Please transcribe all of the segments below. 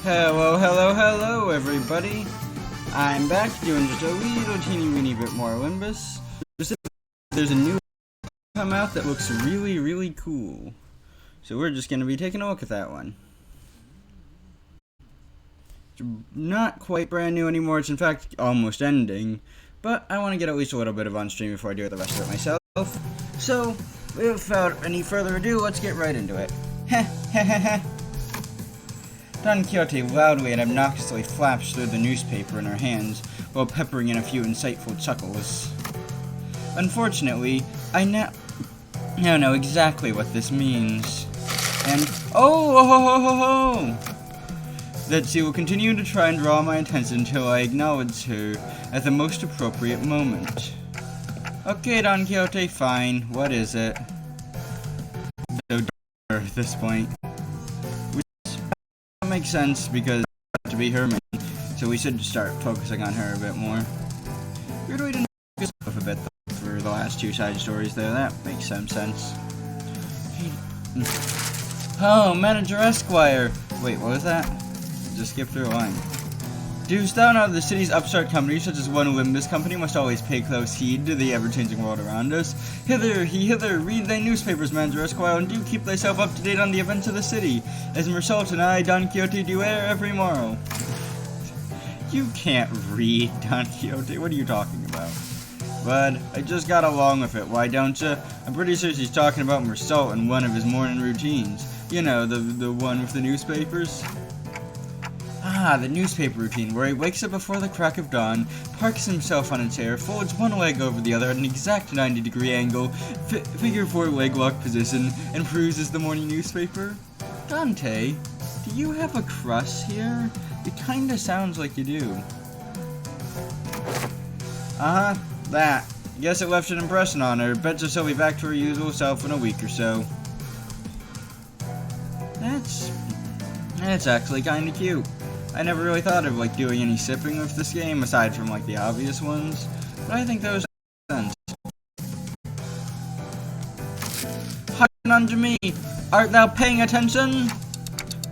Hello, everybody. I'm back doing just a little teeny weeny bit more Limbus. There's a new come out that looks really cool. So we're just going to be taking a look at that one. It's not quite brand new anymore, it's in fact almost ending. But I want to get at least a little bit of on stream before I do the rest of it myself. So, without any further ado, let's get right into it. Don Quixote loudly and obnoxiously flaps through the newspaper in her hands, while peppering in a few insightful chuckles. Unfortunately, I now know exactly what this means. And, that she will continue to try and draw my attention until I acknowledge her at the most appropriate moment. Okay, Don Quixote, fine. What is it? So dark at this point. Makes sense because to be her main, so we should start focusing on her a bit more. Weird way to focus off a bit for the last two side stories there. That makes some sense. Oh, Manager Esquire. Wait, what was that? Just skip through a line. Dost thou know the city's upstart companies, such as one Limbus company, must always pay close heed to the ever-changing world around us? Hither, read thy newspapers, Manager Esquire, and do keep thyself up to date on the events of the city, as Mersault and I, Don Quixote, do every morrow. You can't read, Don Quixote. What are you talking about? Bud, I just got along with it, why don't you? I'm pretty sure she's talking about Mersault in one of his morning routines. You know, the one with the newspapers? Ah, the newspaper routine, where he wakes up before the crack of dawn, parks himself on a chair, folds one leg over the other at an exact 90-degree angle, figure 4 leg lock position, and peruses the morning newspaper. Dante, do you have a crush here? It kinda sounds like you do. That. Guess it left an impression on her. Betcha she'll be back to her usual self in a week or so. That's actually kinda cute. I never really thought of doing any sipping with this game aside from the obvious ones, but I think those make sense. Hearken unto me, art thou paying attention?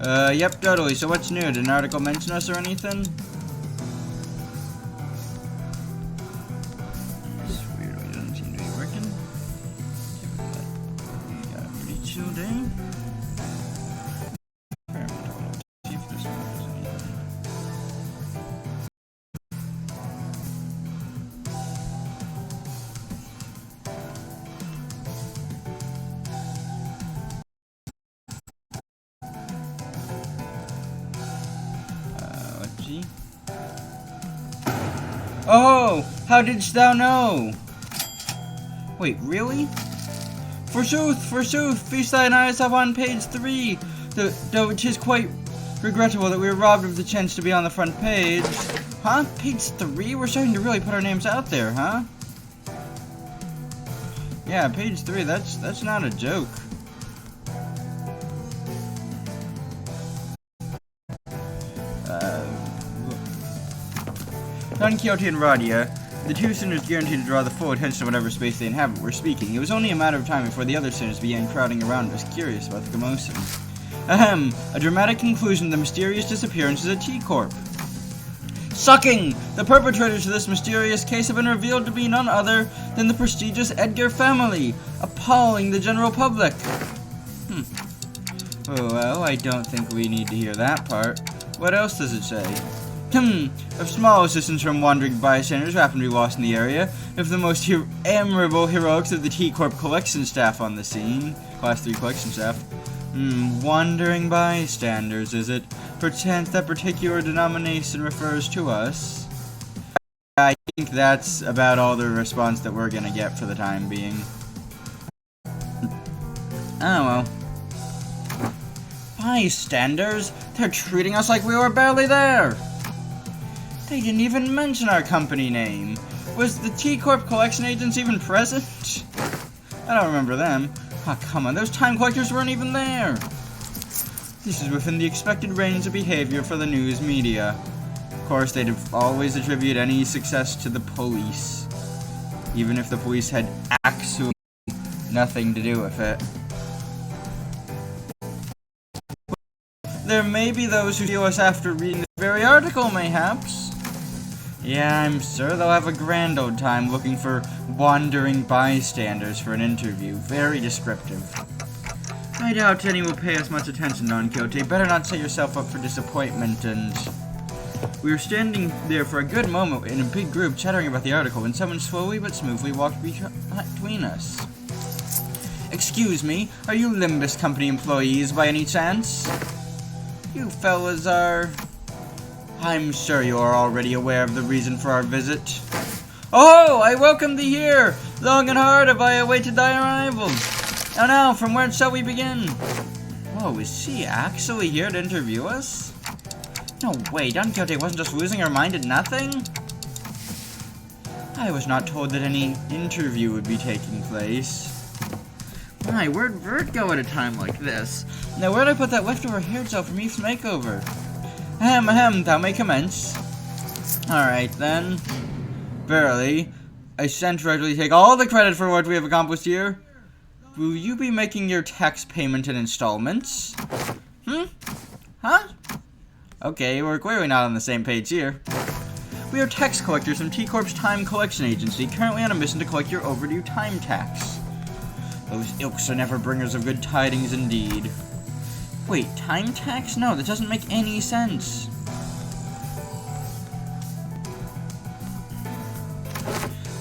Yep, totally. So what's new? Did an article mention us or anything? This weirdly doesn't seem to be working. We got a pretty chill day. Oh, how didst thou know? Wait, really? Forsooth, feast thine eyes up on page 3, though it is quite regrettable that we were robbed of the chance to be on the front page. Huh? Page 3? We're starting to really put our names out there, huh? Yeah, page 3, that's not a joke. Don Quixote and Radia, the two sinners guaranteed to draw the full attention of whatever space they inhabit, were speaking. It was only a matter of time before the other sinners began crowding around us, curious about the commotion. Ahem! A dramatic conclusion to the mysterious disappearance of the T-Corp. Sucking! The perpetrators of this mysterious case have been revealed to be none other than the prestigious Edgar family, appalling the general public. Oh, well, I don't think we need to hear that part. What else does it say? Of small assistance from wandering bystanders who happen to be lost in the area, of the most admirable heroics of the T-Corp collection staff on the scene. Class 3 collection staff. Wandering bystanders, is it? Perchance that particular denomination refers to us? I think that's about all the response that we're gonna get for the time being. Oh well. Bystanders? They're treating us like we were barely there! They didn't even mention our company name. Was the T-Corp collection agents even present? I don't remember them. Oh, come on, those time collectors weren't even there. This is within the expected range of behavior for the news media. Of course, they'd always attribute any success to the police, even if the police had actually nothing to do with it. There may be those who steal us after reading this very article, mayhaps. Yeah, I'm sure they'll have a grand old time looking for wandering bystanders for an interview. Very descriptive. I doubt any will pay us much attention, Don Quixote. Better not set yourself up for disappointment. And we were standing there for a good moment in a big group chattering about the article when someone slowly but smoothly walked between us. Excuse me, are you Limbus Company employees by any chance? You fellas are... I'm sure you are already aware of the reason for our visit. Oh, I welcome thee here! Long and hard have I awaited thy arrival. Now, from where shall we begin? Whoa, is she actually here to interview us? No way, Don Quixote wasn't just losing her mind at nothing? I was not told that any interview would be taking place. My, where'd Vert go at a time like this? Now, where'd I put that leftover hair gel from Eve's makeover? Ahem, thou may commence. Alright, then. Verily, I shan't rightly take all the credit for what we have accomplished here. Will you be making your tax payment in installments? Huh? Okay, we're clearly not on the same page here. We are tax collectors from T-Corp's Time Collection Agency, currently on a mission to collect your overdue time tax. Those ilks are never bringers of good tidings indeed. Wait, time tax? No, that doesn't make any sense.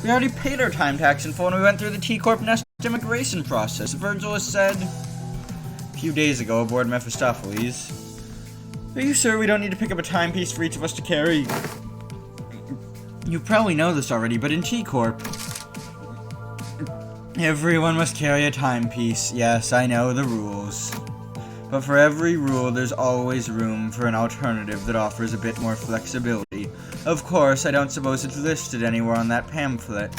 We already paid our time tax in full when we went through the T-Corp Nest immigration process, Virgil has said a few days ago aboard Mephistopheles. Are you sure we don't need to pick up a timepiece for each of us to carry? You probably know this already, but in T-Corp, everyone must carry a timepiece. Yes, I know the rules. But for every rule, there's always room for an alternative that offers a bit more flexibility. Of course, I don't suppose it's listed anywhere on that pamphlet.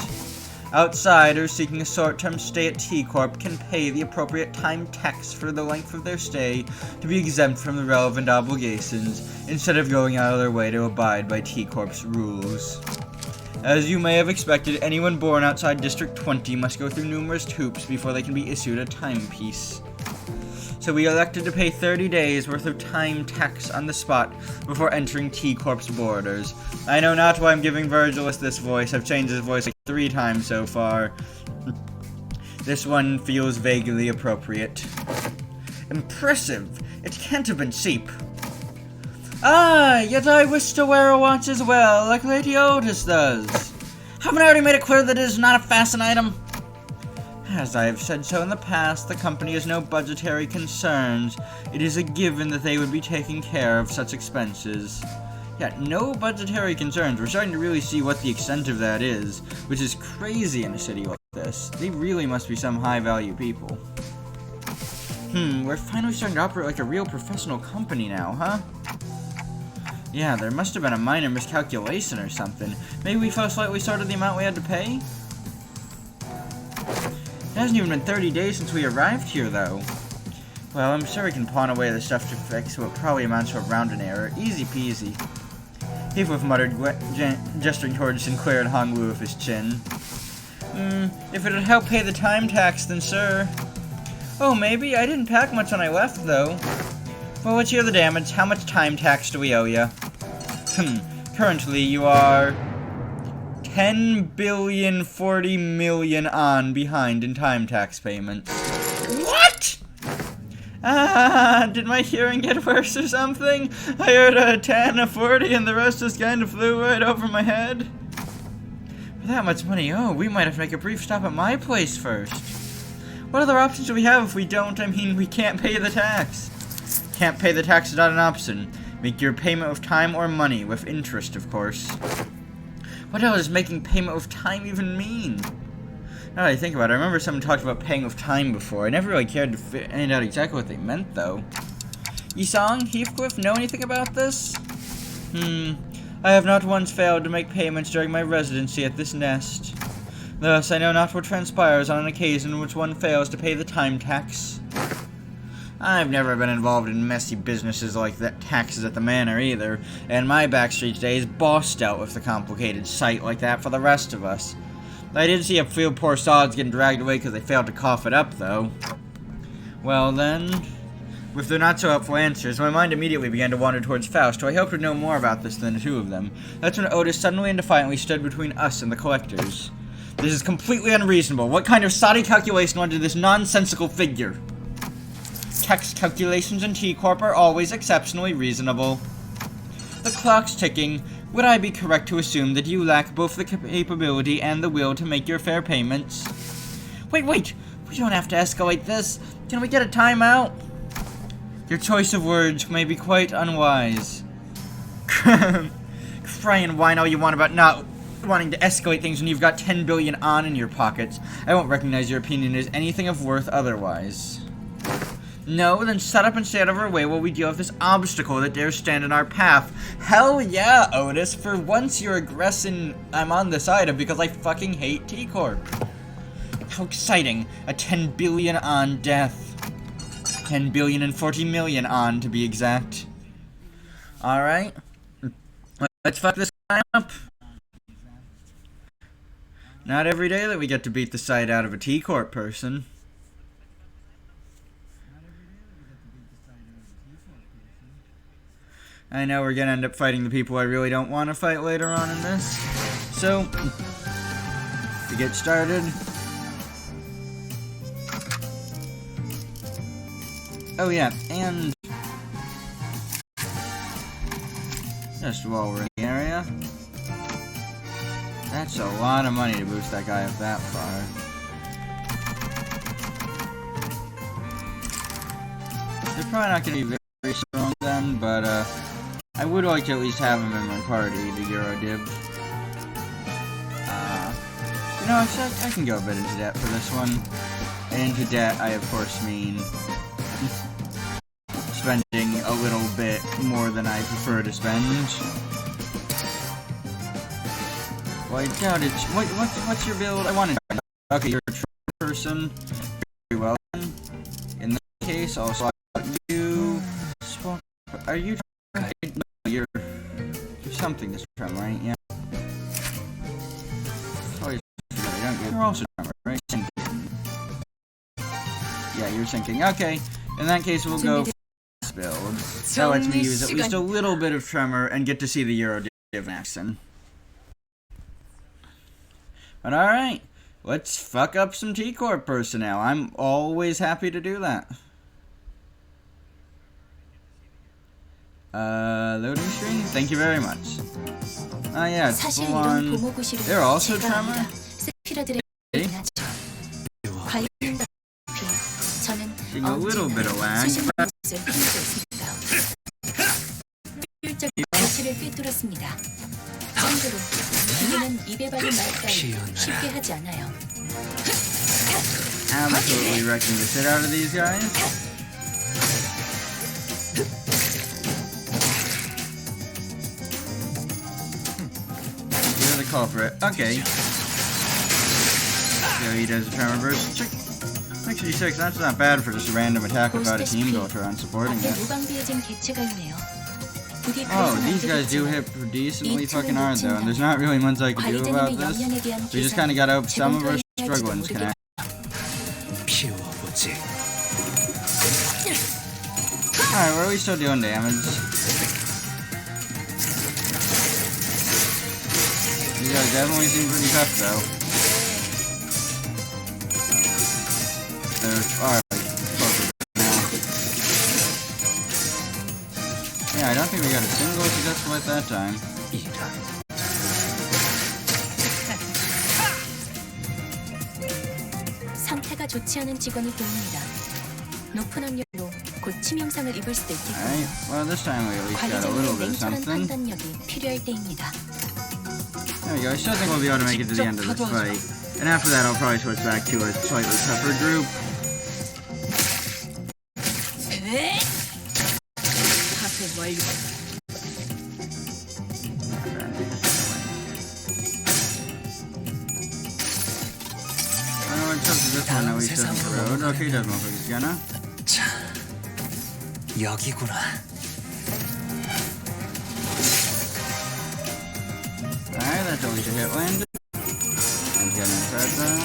Outsiders seeking a short-term stay at T-Corp can pay the appropriate time tax for the length of their stay to be exempt from the relevant obligations, instead of going out of their way to abide by T-Corp's rules. As you may have expected, anyone born outside District 20 must go through numerous hoops before they can be issued a timepiece. So we elected to pay 30 days worth of time tax on the spot before entering T-Corp's borders. I know not why I'm giving Virgilus this voice. I've changed his voice like 3 times so far. This one feels vaguely appropriate. Impressive! It can't have been cheap. Ah, yet I wish to wear a watch as well, like Lady Otis does. Haven't I already made it clear that it is not a fashion item? As I have said so in the past, the company has no budgetary concerns. It is a given that they would be taking care of such expenses. Yeah, no budgetary concerns. We're starting to really see what the extent of that is, which is crazy in a city like this. They really must be some high-value people. We're finally starting to operate like a real professional company now, huh? Yeah, there must have been a minor miscalculation or something. Maybe we fell slightly short of the amount we had to pay? It hasn't even been 30 days since we arrived here, though. Well, I'm sure we can pawn away the stuff to fix what probably amounts to a rounding error. Easy peasy. Heathcliff muttered, gesturing towards Sinclair and Hong Wu with his chin. If it would help pay the time tax, then sure. Oh, maybe? I didn't pack much when I left, though. Well, let's hear the damage. How much time tax do we owe ya? Currently, you are 10,040,000,000 on behind in time tax payments. What? Did my hearing get worse or something? I heard a 10, a 40, and the rest just kind of flew right over my head. For that much money, we might have to make a brief stop at my place first. What other options do we have if we don't? I mean, we can't pay the tax. Can't pay the tax is not an option. Make your payment with time or money, with interest, of course. What the hell does making payment with time even mean? Now that I think about it, I remember someone talked about paying with time before. I never really cared to find out exactly what they meant, though. Yisong, Heathcliff, know anything about this? I have not once failed to make payments during my residency at this nest. Thus, I know not what transpires on an occasion in which one fails to pay the time tax. I've never been involved in messy businesses like that taxes at the manor either, and my backstreet days bossed out with the complicated sight like that for the rest of us. I did see a few poor sods getting dragged away because they failed to cough it up, though. Well then, With their not-so-helpful answers, my mind immediately began to wander towards Faust, who I hoped would know more about this than the two of them. That's when Otis suddenly and defiantly stood between us and the collectors. This is completely unreasonable. What kind of shoddy calculation led to this nonsensical figure? Tax calculations in T-Corp are always exceptionally reasonable. The clock's ticking. Would I be correct to assume that you lack both the capability and the will to make your fair payments? Wait! We don't have to escalate this. Can we get a timeout? Your choice of words may be quite unwise. Cry and whine all you want about not wanting to escalate things when you've got 10 billion on in your pockets. I won't recognize your opinion as anything of worth otherwise. No, then shut up and stay out of our way while we deal with this obstacle that dares stand in our path. Hell yeah, Otis. For once you're aggressing I'm on the side of because I fucking hate T-Corp. How exciting. A 10 billion on death. 10 billion and 40 million on, to be exact. Alright. Let's fuck this guy up. Not every day that we get to beat the sight out of a T-Corp person. I know we're gonna end up fighting the people I really don't want to fight later on in this. So, to get started... Oh yeah, and... just while we're in the area... That's a lot of money to boost that guy up that far. They're probably not gonna be very strong then, but I would like to at least have him in my party, the Eurodib. You know, I can go a bit into debt for this one. And into debt, I of course mean spending a little bit more than I prefer to spend. Well, I doubt it. What's your build? I want to. Okay, you're a person. Very well. In this case, I'll swap you. Are you? No, you're something this time, right? Yeah. Oh, you're also Tremor, right? Sinking. Yeah, you're sinking. Okay. In that case, we'll go build. That lets me use at least a little bit of Tremor and get to see the Eurodiv in action. But alright, let's fuck up some T-Corp personnel. I'm always happy to do that. Loading screen? Thank you very much. Oh yeah, it's full on. They're also Tremor? Seeing a little bit of lag, but... Absolutely wrecking the shit out of these guys. You're the culprit. Okay. So he does a Tremor burst. 66, that's not bad for just a random attack without a team built around supporting it. Oh, these guys do hit decently fucking hard though, and there's not really much I can do about this. We just kinda gotta hope some of our strugglings can act. Alright, we're at least still doing damage. These guys definitely seem pretty tough though. They're alright, closer now. Yeah, I don't think we got a single successful at that time. 상태가 좋지 않은 직원이 보입니다. 높은 확률로 곧 치명상을 입을 수도 있겠군요. Alright, well this time we at least got a little bit of something. 판단력이 필요할 때입니다. There we go, I still think we'll be able to make it to the end of this fight. And after that I'll probably switch back to a slightly tougher group. This one at least doesn't road. Okay, he doesn't look like he's gonna. 여기구나. Alright, that's at least a hit landed. And get inside that.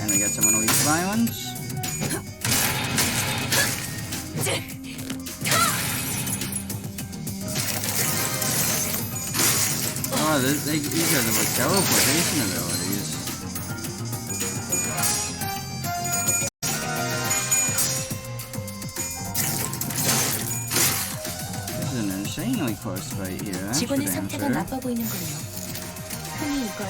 And I got someone weak Oh, these guys have like teleportation abilities. This is an insanely close fight here. That's for 직원의 damn 상태가 sure. 나빠 보이는군요. 흔히 이걸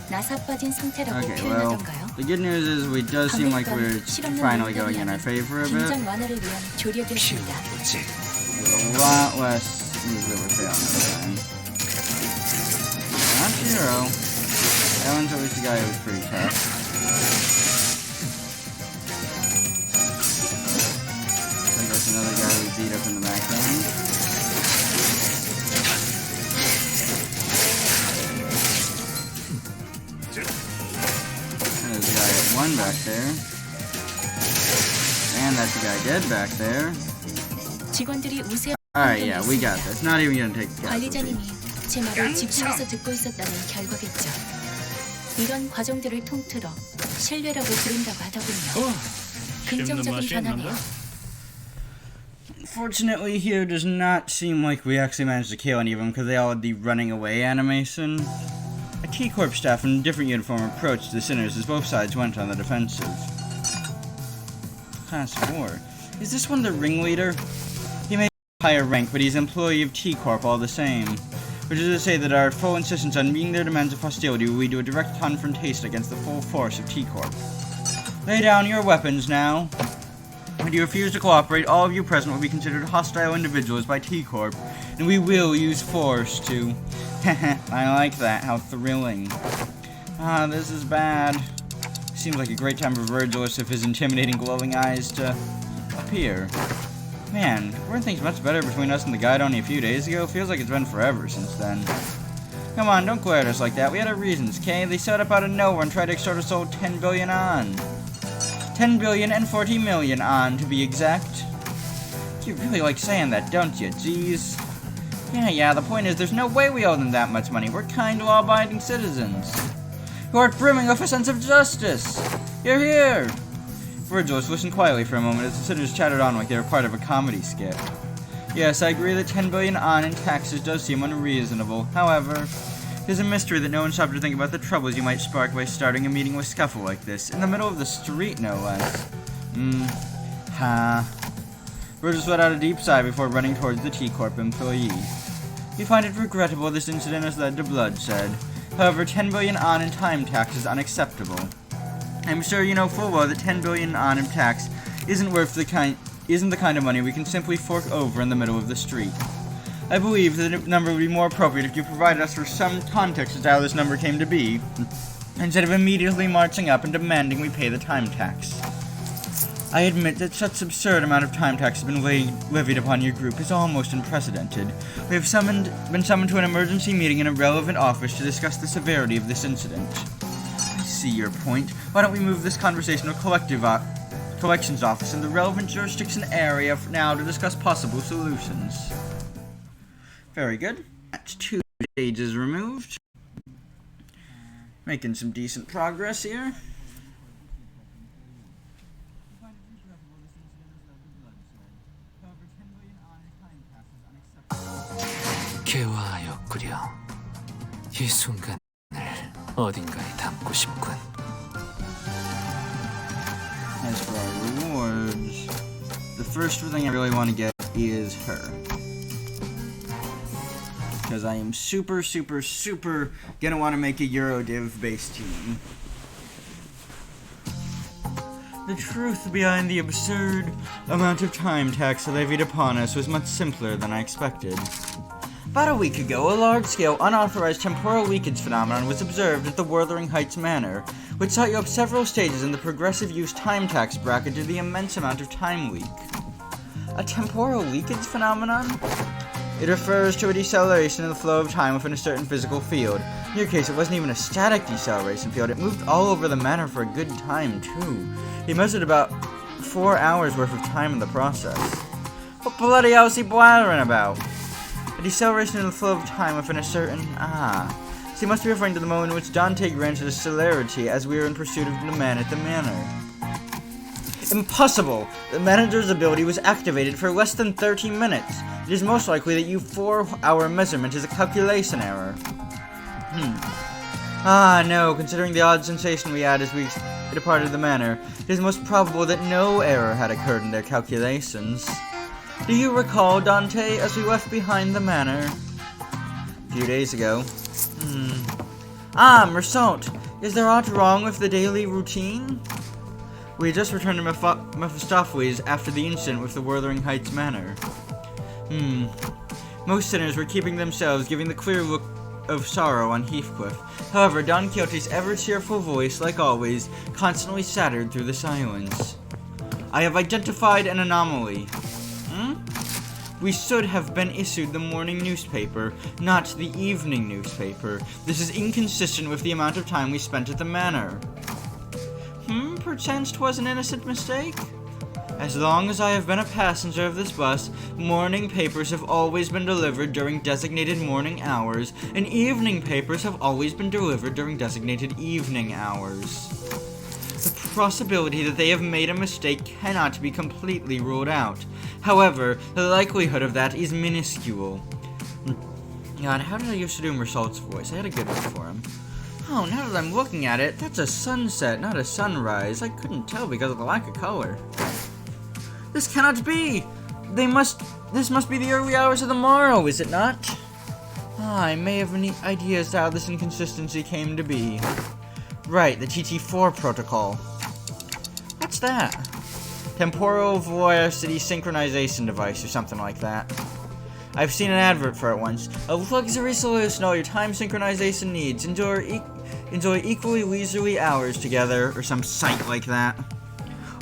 나사 빠진 상태라고 Okay, well, 표현하던가요? the good news is we does seem like we're finally going in our favor a bit. 긴장 완화를 위한 조력이었습니다. With a lot less moves that we're failing this time. Not Zero. That one's always the guy who was pretty tough. I think there's another guy we beat up in the background. There's a guy at one back there. And that's the guy dead back there. 직원들이 우세한 Alright, yeah, we got this. Not even gonna take the 관리자님이 casualty. 제 말을 집중해서 듣고 있었다는 결과겠죠. 이런 과정들을 통틀어 신뢰라고 부른다고 하더군요. 긍정적인 변화네요. Fortunately, here does not seem like we actually managed to kill any of them because they all had the running away animation. A T-Corp staff in a different uniform approached the sinners as both sides went on the defensive. Class 4. Is this one the ringleader? He may be higher rank, but he's an employee of T-Corp all the same. Which is to say that our full insistence on meeting their demands of hostility will lead to a direct confrontation against the full force of T-Corp. Lay down your weapons now. If you refuse to cooperate, all of you present will be considered hostile individuals by T-Corp, and we will use force to... I like that, how thrilling. Ah, this is bad. Seems like a great time for Virgilus with his intimidating glowing eyes to appear. Man, weren't things much better between us and the guide only a few days ago? Feels like it's been forever since then. Come on, don't glare at us like that. We had our reasons, okay? They showed up out of nowhere and tried to extort us all 10 billion on. 10 billion and 40 million on, to be exact. You really like saying that, don't you? Jeez. Yeah, the point is there's no way we owe them that much money. We're kind, law-abiding citizens who are brimming with a sense of justice. You're here. Virgilus listened quietly for a moment as the sinners chattered on like they were part of a comedy skit. Yes, I agree that 10 billion on in taxes does seem unreasonable. However, it is a mystery that no one stopped to think about the troubles you might spark by starting a meaningless scuffle like this, in the middle of the street, no less. Virgilus let out a deep sigh before running towards the T-Corp employee. We find it regrettable this incident has led to bloodshed. However, 10 billion on in time tax is unacceptable. I'm sure you know full well that 10 billion on in tax isn't the kind of money we can simply fork over in the middle of the street. I believe that the number would be more appropriate if you provided us with some context as to how this number came to be, instead of immediately marching up and demanding we pay the time tax. I admit that such absurd amount of time tax has been levied upon your group is almost unprecedented. We have been summoned to an emergency meeting in a relevant office to discuss the severity of this incident. I see your point. Why don't we move this conversation to a collections office in the relevant jurisdiction area for now to discuss possible solutions. Very good. That's 2 stages removed. Making some decent progress here. 개화하였구려. 이 순간을 어딘가에 담고 싶군. As for our rewards, the first thing I really want to get is her. Because I am super gonna want to make a Eurodiv based team. The truth behind the absurd amount of time tax levied upon us was much simpler than I expected. About a week ago, a large-scale, unauthorized temporal leakage phenomenon was observed at the Wuthering Heights Manor, which set you up several stages in the progressive use time tax bracket due to the immense amount of time leak. A temporal leakage phenomenon? It refers to a deceleration in the flow of time within a certain physical field. In your case, it wasn't even a static deceleration field. It moved all over the manor for a good time, too. He measured about 4 hours worth of time in the process. What bloody hell is he blathering about? A deceleration in the flow of time within a certain... So he must be referring to the moment in which Dante granted us celerity as we were in pursuit of the man at the manor. Impossible! The manager's ability was activated for less than 30 minutes. It is most likely that your 4-hour measurement is a calculation error. Ah, no, considering the odd sensation we had as we departed the manor, it is most probable that no error had occurred in their calculations. Do you recall, Dante, as we left behind the manor a few days ago? Ah, Mersault, is there aught wrong with the daily routine? We had just returned to Mephistopheles after the incident with the Wuthering Heights Manor. Most sinners were keeping themselves, giving the clear look of sorrow on Heathcliff. However, Don Quixote's ever-cheerful voice, like always, constantly sattered through the silence. I have identified an anomaly. We should have been issued the morning newspaper, not the evening newspaper. This is inconsistent with the amount of time we spent at the manor. Perchance 'twas an innocent mistake? As long as I have been a passenger of this bus, morning papers have always been delivered during designated morning hours, and evening papers have always been delivered during designated evening hours. The possibility that they have made a mistake cannot be completely ruled out. However, the likelihood of that is minuscule. God, how did I used to do Mersault's voice? I had a good one for him. Oh, now that I'm looking at it, that's a sunset, not a sunrise. I couldn't tell because of the lack of color. This cannot be! This must be the early hours of the morrow, is it not? I may have any ideas how this inconsistency came to be. Right, the TT4 protocol. What's that? Temporal velocity synchronization device or something like that. I've seen an advert for it once. A luxury solution to all your time synchronization needs. Enjoy equally leisurely hours together, or some site like that.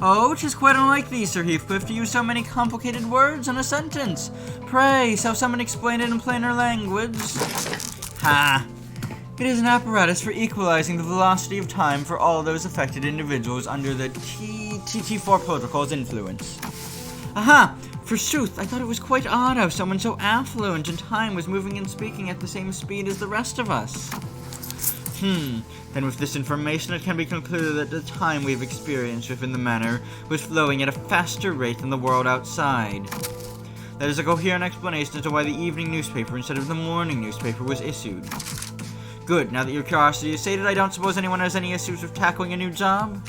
Oh, 'tis quite unlike thee, Sir Heathcliff, to use so many complicated words in a sentence. Pray, shall someone explain it in plainer language? Ha! It is an apparatus for equalizing the velocity of time for all those affected individuals under the TT4 protocol's influence. Aha! Forsooth, I thought it was quite odd how someone so affluent in time was moving and speaking at the same speed as the rest of us. Then with this information it can be concluded that the time we've experienced within the manor was flowing at a faster rate than the world outside. That is a coherent explanation as to why the evening newspaper instead of the morning newspaper was issued. Good, now that your curiosity is sated, I don't suppose anyone has any issues with tackling a new job?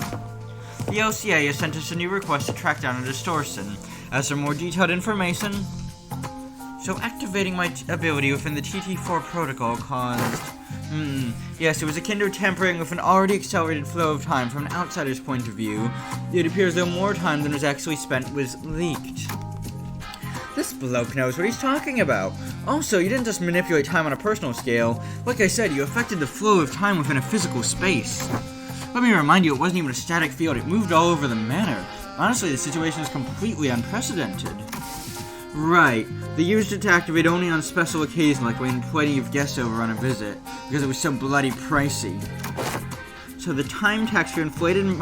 The LCA has sent us a new request to track down a distortion. As for more detailed information, so activating my ability within the TT4 protocol caused... Yes, it was akin to tampering with an already accelerated flow of time from an outsider's point of view. It appears though more time than was actually spent was leaked. This bloke knows what he's talking about. Also, you didn't just manipulate time on a personal scale. Like I said, you affected the flow of time within a physical space. Let me remind you, it wasn't even a static field, it moved all over the manor. Honestly, the situation is completely unprecedented. Right, they used it to activate only on special occasions, like when plenty of guests over on a visit, because it was so bloody pricey. So the time tax for inflated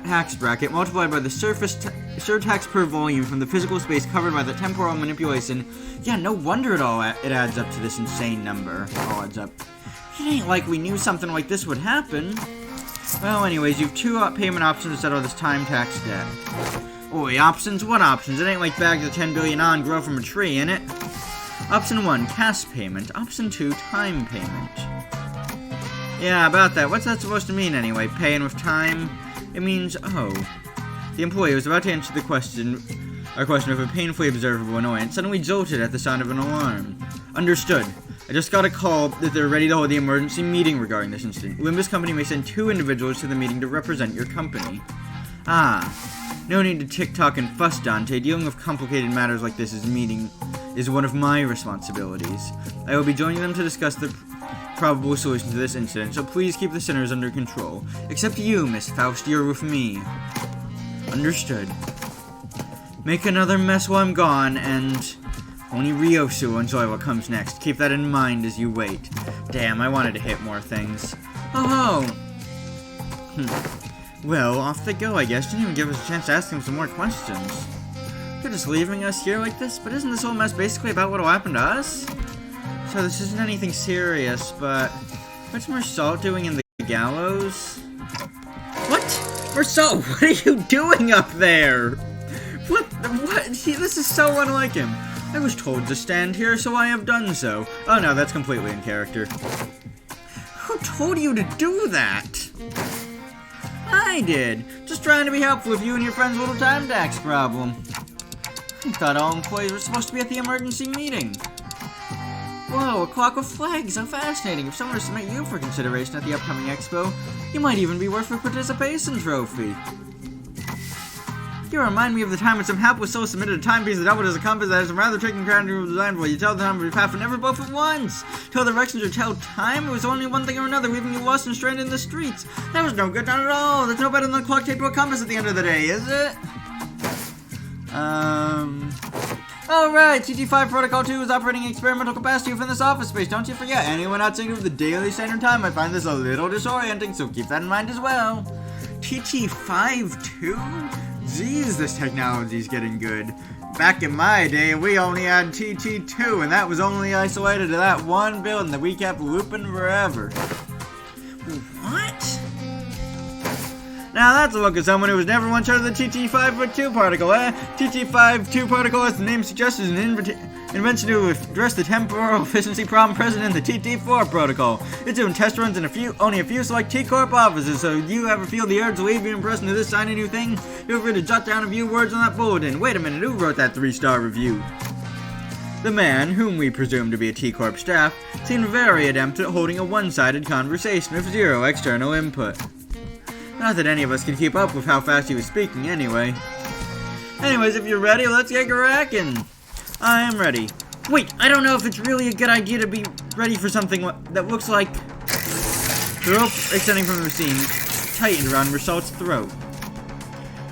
tax bracket multiplied by the surtax per volume from the physical space covered by the temporal manipulation. Yeah, no wonder it adds up to this insane number. All adds up. It ain't like we knew something like this would happen. Well, anyways, you have two payment options to settle this time tax debt. Oi, options? What options? It ain't like bags of 10 billion on grow from a tree, innit? Option 1, cash payment. Option 2, time payment. Yeah, about that. What's that supposed to mean anyway? Paying with time? It means, oh. The employee was about to answer our question with a painfully observable annoyance, suddenly jolted at the sound of an alarm. Understood. I just got a call that they're ready to hold the emergency meeting regarding this incident. Olympus Company may send 2 individuals to the meeting to represent your company. Ah. No need to tick-tock and fuss, Dante. Dealing with complicated matters like this is one of my responsibilities. I will be joining them to discuss the probable solution to this incident, so please keep the sinners under control. Except you, Miss Faust, you're with me. Understood. Make another mess while I'm gone, and only Ryosu will enjoy what comes next. Keep that in mind as you wait. Damn, I wanted to hit more things. Oh! Well, off they go, I guess. Didn't even give us a chance to ask them some more questions. They're just leaving us here like this, but isn't this whole mess basically about what'll happen to us? So this isn't anything serious, but what's Mersault doing in the gallows? What? Mersault, what are you doing up there? What? See, this is so unlike him. I was told to stand here, so I have done so. Oh no, that's completely in character. told you to do that? I did. Just trying to be helpful with you and your friend's little time tax problem. I thought all employees were supposed to be at the emergency meeting. Whoa, a clock with flags, how fascinating. If someone were to submit you for consideration at the upcoming expo, you might even be worth a participation trophy. You remind me of the time when some hapless soul submitted a timepiece that doubled as a compass that has some rather tricky critical design for you. Tell the number of your path, but never both at once. Tell directions or tell time, it was only one thing or another, leaving you lost and stranded in the streets. That was no good, not at all. That's no better than a clock taped to a compass at the end of the day, is it? Alright, TT5 Protocol 2 is operating experimental capacity within this office space. Don't you forget, anyone outside of the daily standard time might find this a little disorienting, so keep that in mind as well. TT5 2? Geez, this technology's getting good. Back in my day, we only had TT2, and that was only isolated to that one building that we kept looping forever. What? Now that's a look at someone who was never once heard of the TT5.2 particle, eh? TT5.2 particle, as the name suggests, is an invention to address the temporal efficiency problem present in the TT4 protocol. It's doing test runs in only a few select T-Corp offices, so if you ever feel the urge to leave your impression of this shiny new thing, feel free to jot down a few words on that bulletin. Wait a minute, who wrote that 3-star review? The man, whom we presume to be a T-Corp staff, seemed very adept at holding a one-sided conversation with zero external input. Not that any of us can keep up with how fast he was speaking anyway. Anyways, if you're ready, let's get cracking. I am ready. Wait, I don't know if it's really a good idea to be ready for something that looks like the rope extending from the machine tightened around Rissalt's throat.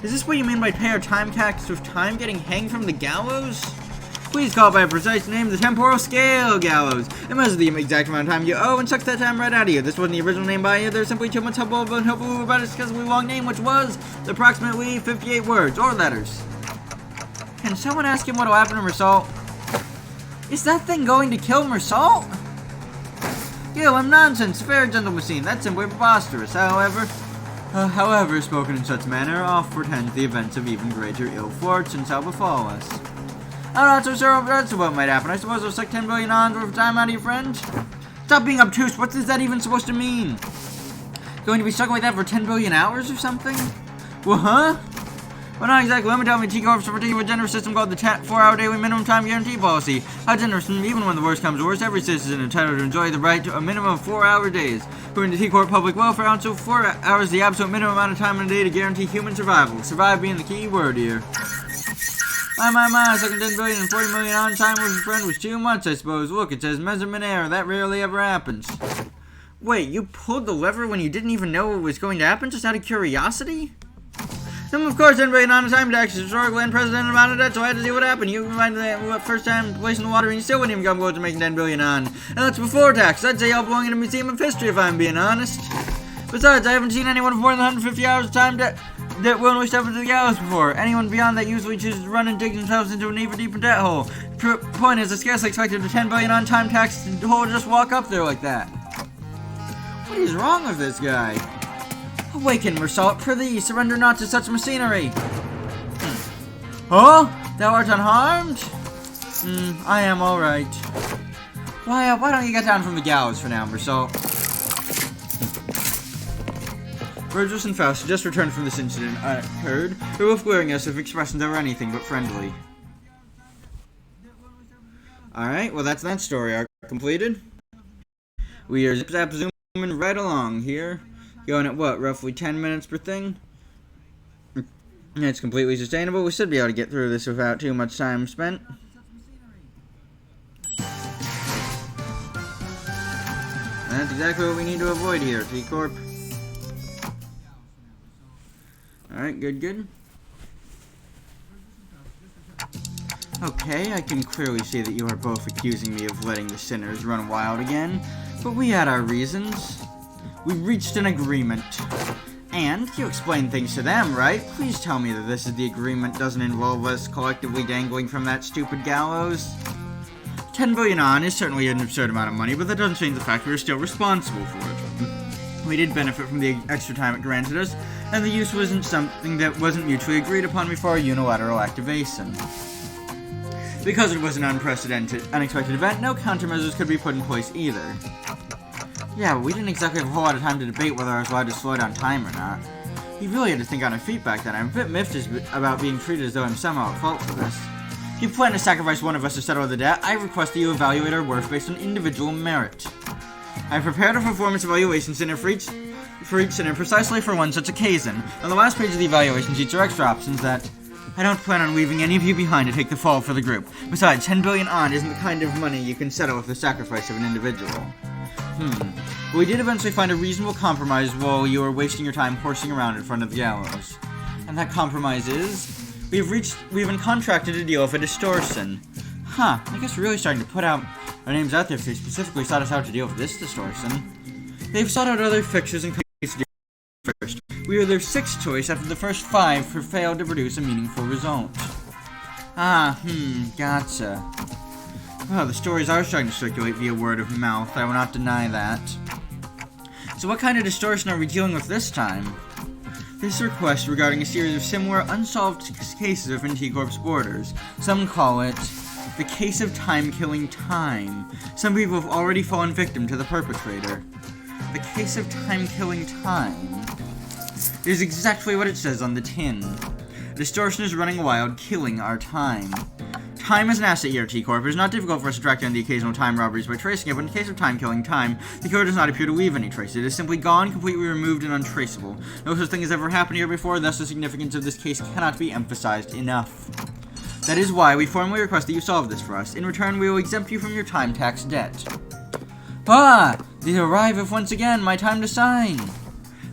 Is this what you mean by pair time tax with time getting hanged from the gallows? Please call by a precise name the temporal scale gallows. It measures the exact amount of time you owe and sucks that time right out of you. This wasn't the original name by you. There's simply too much hubbub and hubbub about its excessively long name, which was approximately 58 words or letters. Can someone ask him what'll happen to Mersalt? Is that thing going to kill Mersalt? Kill him, nonsense. Fair gentle machine. That's simply preposterous. However, spoken in such manner, oft portends the events of even greater ill fortune shall befall us. I'm not so sure that's what might happen. I suppose I'll suck 10 billion ons worth of time out of your friend? Stop being obtuse. What is that even supposed to mean? Going to be stuck like that for 10 billion hours or something? Well, huh? Well, not exactly. Let me tell me, T-Corp's a particular generous system called the 4-hour daily minimum time guarantee policy. How generous, even when the worst comes to worst, every citizen is entitled to enjoy the right to a minimum of 4-hour days. According to T-Corp Public Welfare Council, 4 hours is the absolute minimum amount of time in a day to guarantee human survival. Survive being the key word here. My, sucking 10 billion and 40 million on time with a friend was too much, I suppose. Look, it says measurement error. That rarely ever happens. Wait, you pulled the lever when you didn't even know what was going to happen, just out of curiosity? Of course, 10 billion on time tax is historically unprecedented amount of debt, so I had to see what happened. You find the first time placing the water, and you still wouldn't even come close to making 10 billion on. And that's before tax. I'd say y'all belong in a museum of history, if I'm being honest. Besides, I haven't seen anyone with more than 150 hours of time debt that willingly step into the gallows before. Anyone beyond that usually chooses to run and dig themselves into an even deeper debt hole. Point is, it's scarcely expected a 10 billion on time tax hole to just walk up there like that. What is wrong with this guy? Awaken, Mersalt, prithee, surrender not to such machinery. Huh? Thou art unharmed? I am alright. Why don't you get down from the gallows for now, Mersalt? Vergils and Faust had just returned from this incident occurred. They were both glaring at us with expressions that were anything but friendly. Alright, well that's that story arc completed. We are zip-zap zooming right along here. Going at what, roughly 10 minutes per thing? It's completely sustainable. We should be able to get through this without too much time spent. And that's exactly what we need to avoid here, T-Corp. Alright, good. Okay, I can clearly see that you are both accusing me of letting the sinners run wild again, but we had our reasons. We reached an agreement. And you explained things to them, right? Please tell me that this is the agreement doesn't involve us collectively dangling from that stupid gallows. 10 billion on is certainly an absurd amount of money, but that doesn't change the fact we are still responsible for it. We did benefit from the extra time it granted us, and the use wasn't something that wasn't mutually agreed upon before our unilateral activation. Because it was an unprecedented, unexpected event, no countermeasures could be put in place either. Yeah, but we didn't exactly have a whole lot of time to debate whether I was allowed to slow down time or not. He really had to think on his feet back then. I'm a bit miffed about being treated as though I'm somehow at fault for this. If you plan to sacrifice one of us to settle the debt, I request that you evaluate our worth based on individual merit. I have prepared a performance evaluation center for each center precisely for one such occasion. On the last page of the evaluation sheets are extra options that I don't plan on leaving any of you behind to take the fall for the group. Besides, 10 billion on isn't the kind of money you can settle with the sacrifice of an individual. But we did eventually find a reasonable compromise while you were wasting your time horsing around in front of the gallows. And that compromise is, we've been contracted to deal with a distortion. I guess we're really starting to put out our names out there if they specifically sought us out to deal with this distortion. They've sought out other fixtures and companies to deal with first. We were their 6th choice after the first 5 failed to produce a meaningful result. Gotcha. Well, the stories are starting to circulate via word of mouth, I will not deny that. So what kind of distortion are we dealing with this time? This request regarding a series of similar unsolved cases within T-Corp's borders. Some call it the case of time-killing time. Some people have already fallen victim to the perpetrator. The case of time-killing time. It is exactly what it says on the tin. Distortion is running wild, killing our time. Time is an asset here at T-Corp. It is not difficult for us to track down the occasional time robberies by tracing it, but in the case of time-killing time, the killer does not appear to leave any trace. It is simply gone, completely removed, and untraceable. No such thing has ever happened here before, thus the significance of this case cannot be emphasized enough. That is why we formally request that you solve this for us. In return, we will exempt you from your time tax debt. They arrive once again, my time to sign.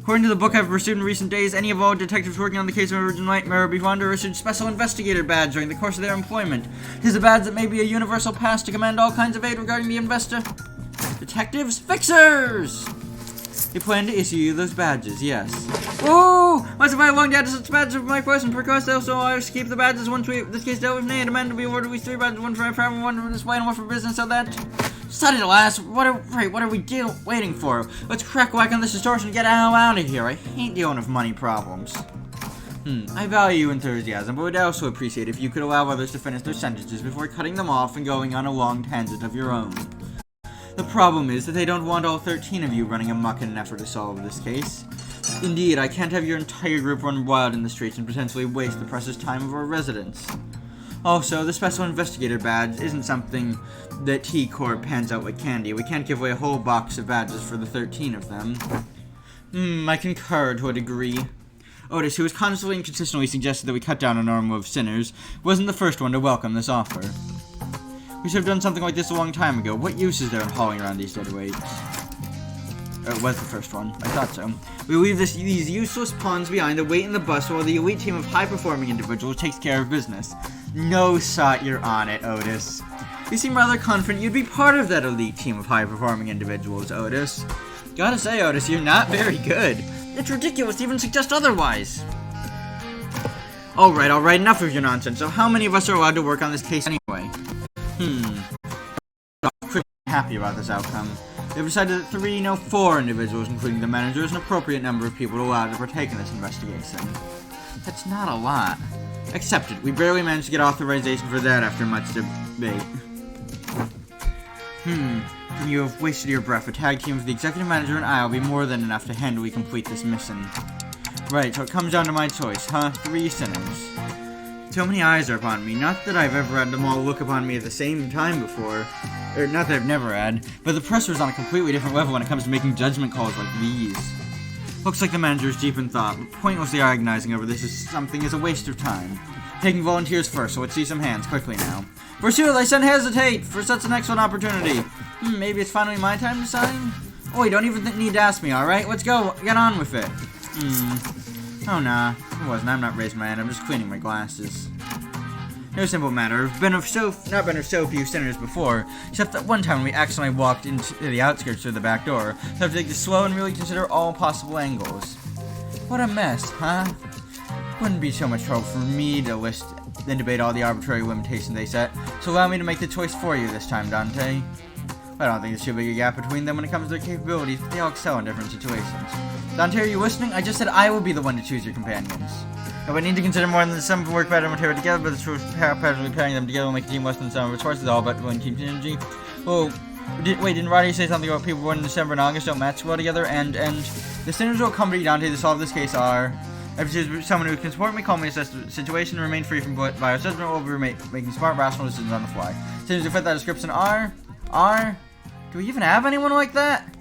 According to the book I've pursued in recent days, any of all detectives working on the case of Original Nightmare will be found to issued Special Investigator badge during the course of their employment. It is a badge that may be a universal pass to command all kinds of aid regarding the detectives? Fixers! They plan to issue you those badges, yes. Whoa! Must have I long to add such badges for my question. Per request, also I wish to keep the badges once this case dealt with me. I demand to be awarded at least 3 badges, one for my travel, one for display, and one for business, so that... Study the last. What are we waiting for? Let's crack whack on this distortion and get out of here. I hate dealing with money problems. I value your enthusiasm, but would also appreciate if you could allow others to finish their sentences before cutting them off and going on a long tangent of your own. The problem is that they don't want all 13 of you running amok in an effort to solve this case. Indeed, I can't have your entire group run wild in the streets and potentially waste the precious time of our residents. Also, the Special Investigator badge isn't something that T-Corp hands out like candy. We can't give away a whole box of badges for the 13 of them. I concur to a degree. Otis, who has constantly and consistently suggested that we cut down on our number of sinners, wasn't the first one to welcome this offer. We should have done something like this a long time ago. What use is there in hauling around these dead weights? It was the first one. I thought so. We leave these useless pawns behind to wait in the bus while the elite team of high-performing individuals takes care of business. No shot you're on it, Otis. You seem rather confident you'd be part of that elite team of high-performing individuals, Otis. Gotta say, Otis, you're not very good. It's ridiculous to even suggest otherwise. Alright, enough of your nonsense. So how many of us are allowed to work on this case anyway? I'm pretty happy about this outcome. They've decided that 4 individuals, including the manager, is an appropriate number of people allowed to partake in this investigation. That's not a lot. Accepted. We barely managed to get authorization for that after much debate. You have wasted your breath. A tag team of the executive manager and I will be more than enough to handily complete this mission. Right, so it comes down to my choice, huh? 3 sinners. So many eyes are upon me. Not that I've ever had them all look upon me at the same time before. Or, not that I've never had. But the pressure's on a completely different level when it comes to making judgment calls like these. Looks like the manager is deep in thought, but pointlessly agonizing over this is a waste of time. Taking volunteers first, so let's see some hands quickly now. Pursue, I shouldn't hesitate for such an excellent opportunity. Maybe it's finally my time to sign? Oh, you don't even need to ask me, alright? Let's go, get on with it. Oh nah, it wasn't. I'm not raising my hand, I'm just cleaning my glasses. No simple matter. I've not been of so few sinners before, except that one time when we accidentally walked into the outskirts through the back door. So I have to take this slow and really consider all possible angles. What a mess, huh? Wouldn't be so much trouble for me to list and debate all the arbitrary limitations they set, so allow me to make the choice for you this time, Dante. I don't think there's too big a gap between them when it comes to their capabilities, but they all excel in different situations. Dante, are you listening? I just said I will be the one to choose your companions. I would need to consider more than the sum of work better material together, but the truth of haphazardly pairing them together will make a team less than the sum of its parts is all about one team synergy. Well, Didn't Roddy say something about people born in December and August don't match well together? And the sinners will accompany Dante to solve this case are... If there's someone who can support me, calmly assess the situation, and remain free from bias judgment, will be making smart, rational decisions on the fly. Sinners who fit that description are... Do we even have anyone like that?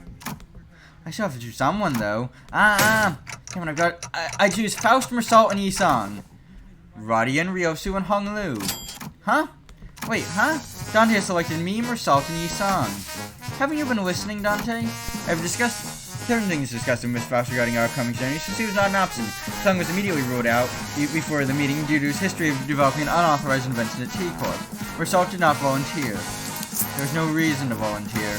I still have to choose someone, though. Damn it, I choose Faust, Mersalt, and Yisong. Rodian, Ryosu, and Hong Lu. Huh? Wait, huh? Dante has selected me, Mersalt, and Yisong. Haven't you been listening, Dante? I've discussed certain things discussed with Miss Faust regarding our upcoming journey since he was not an option. Sung was immediately ruled out before the meeting due to his history of developing an unauthorized invention at T-Corp. Mersalt did not volunteer. There was no reason to volunteer.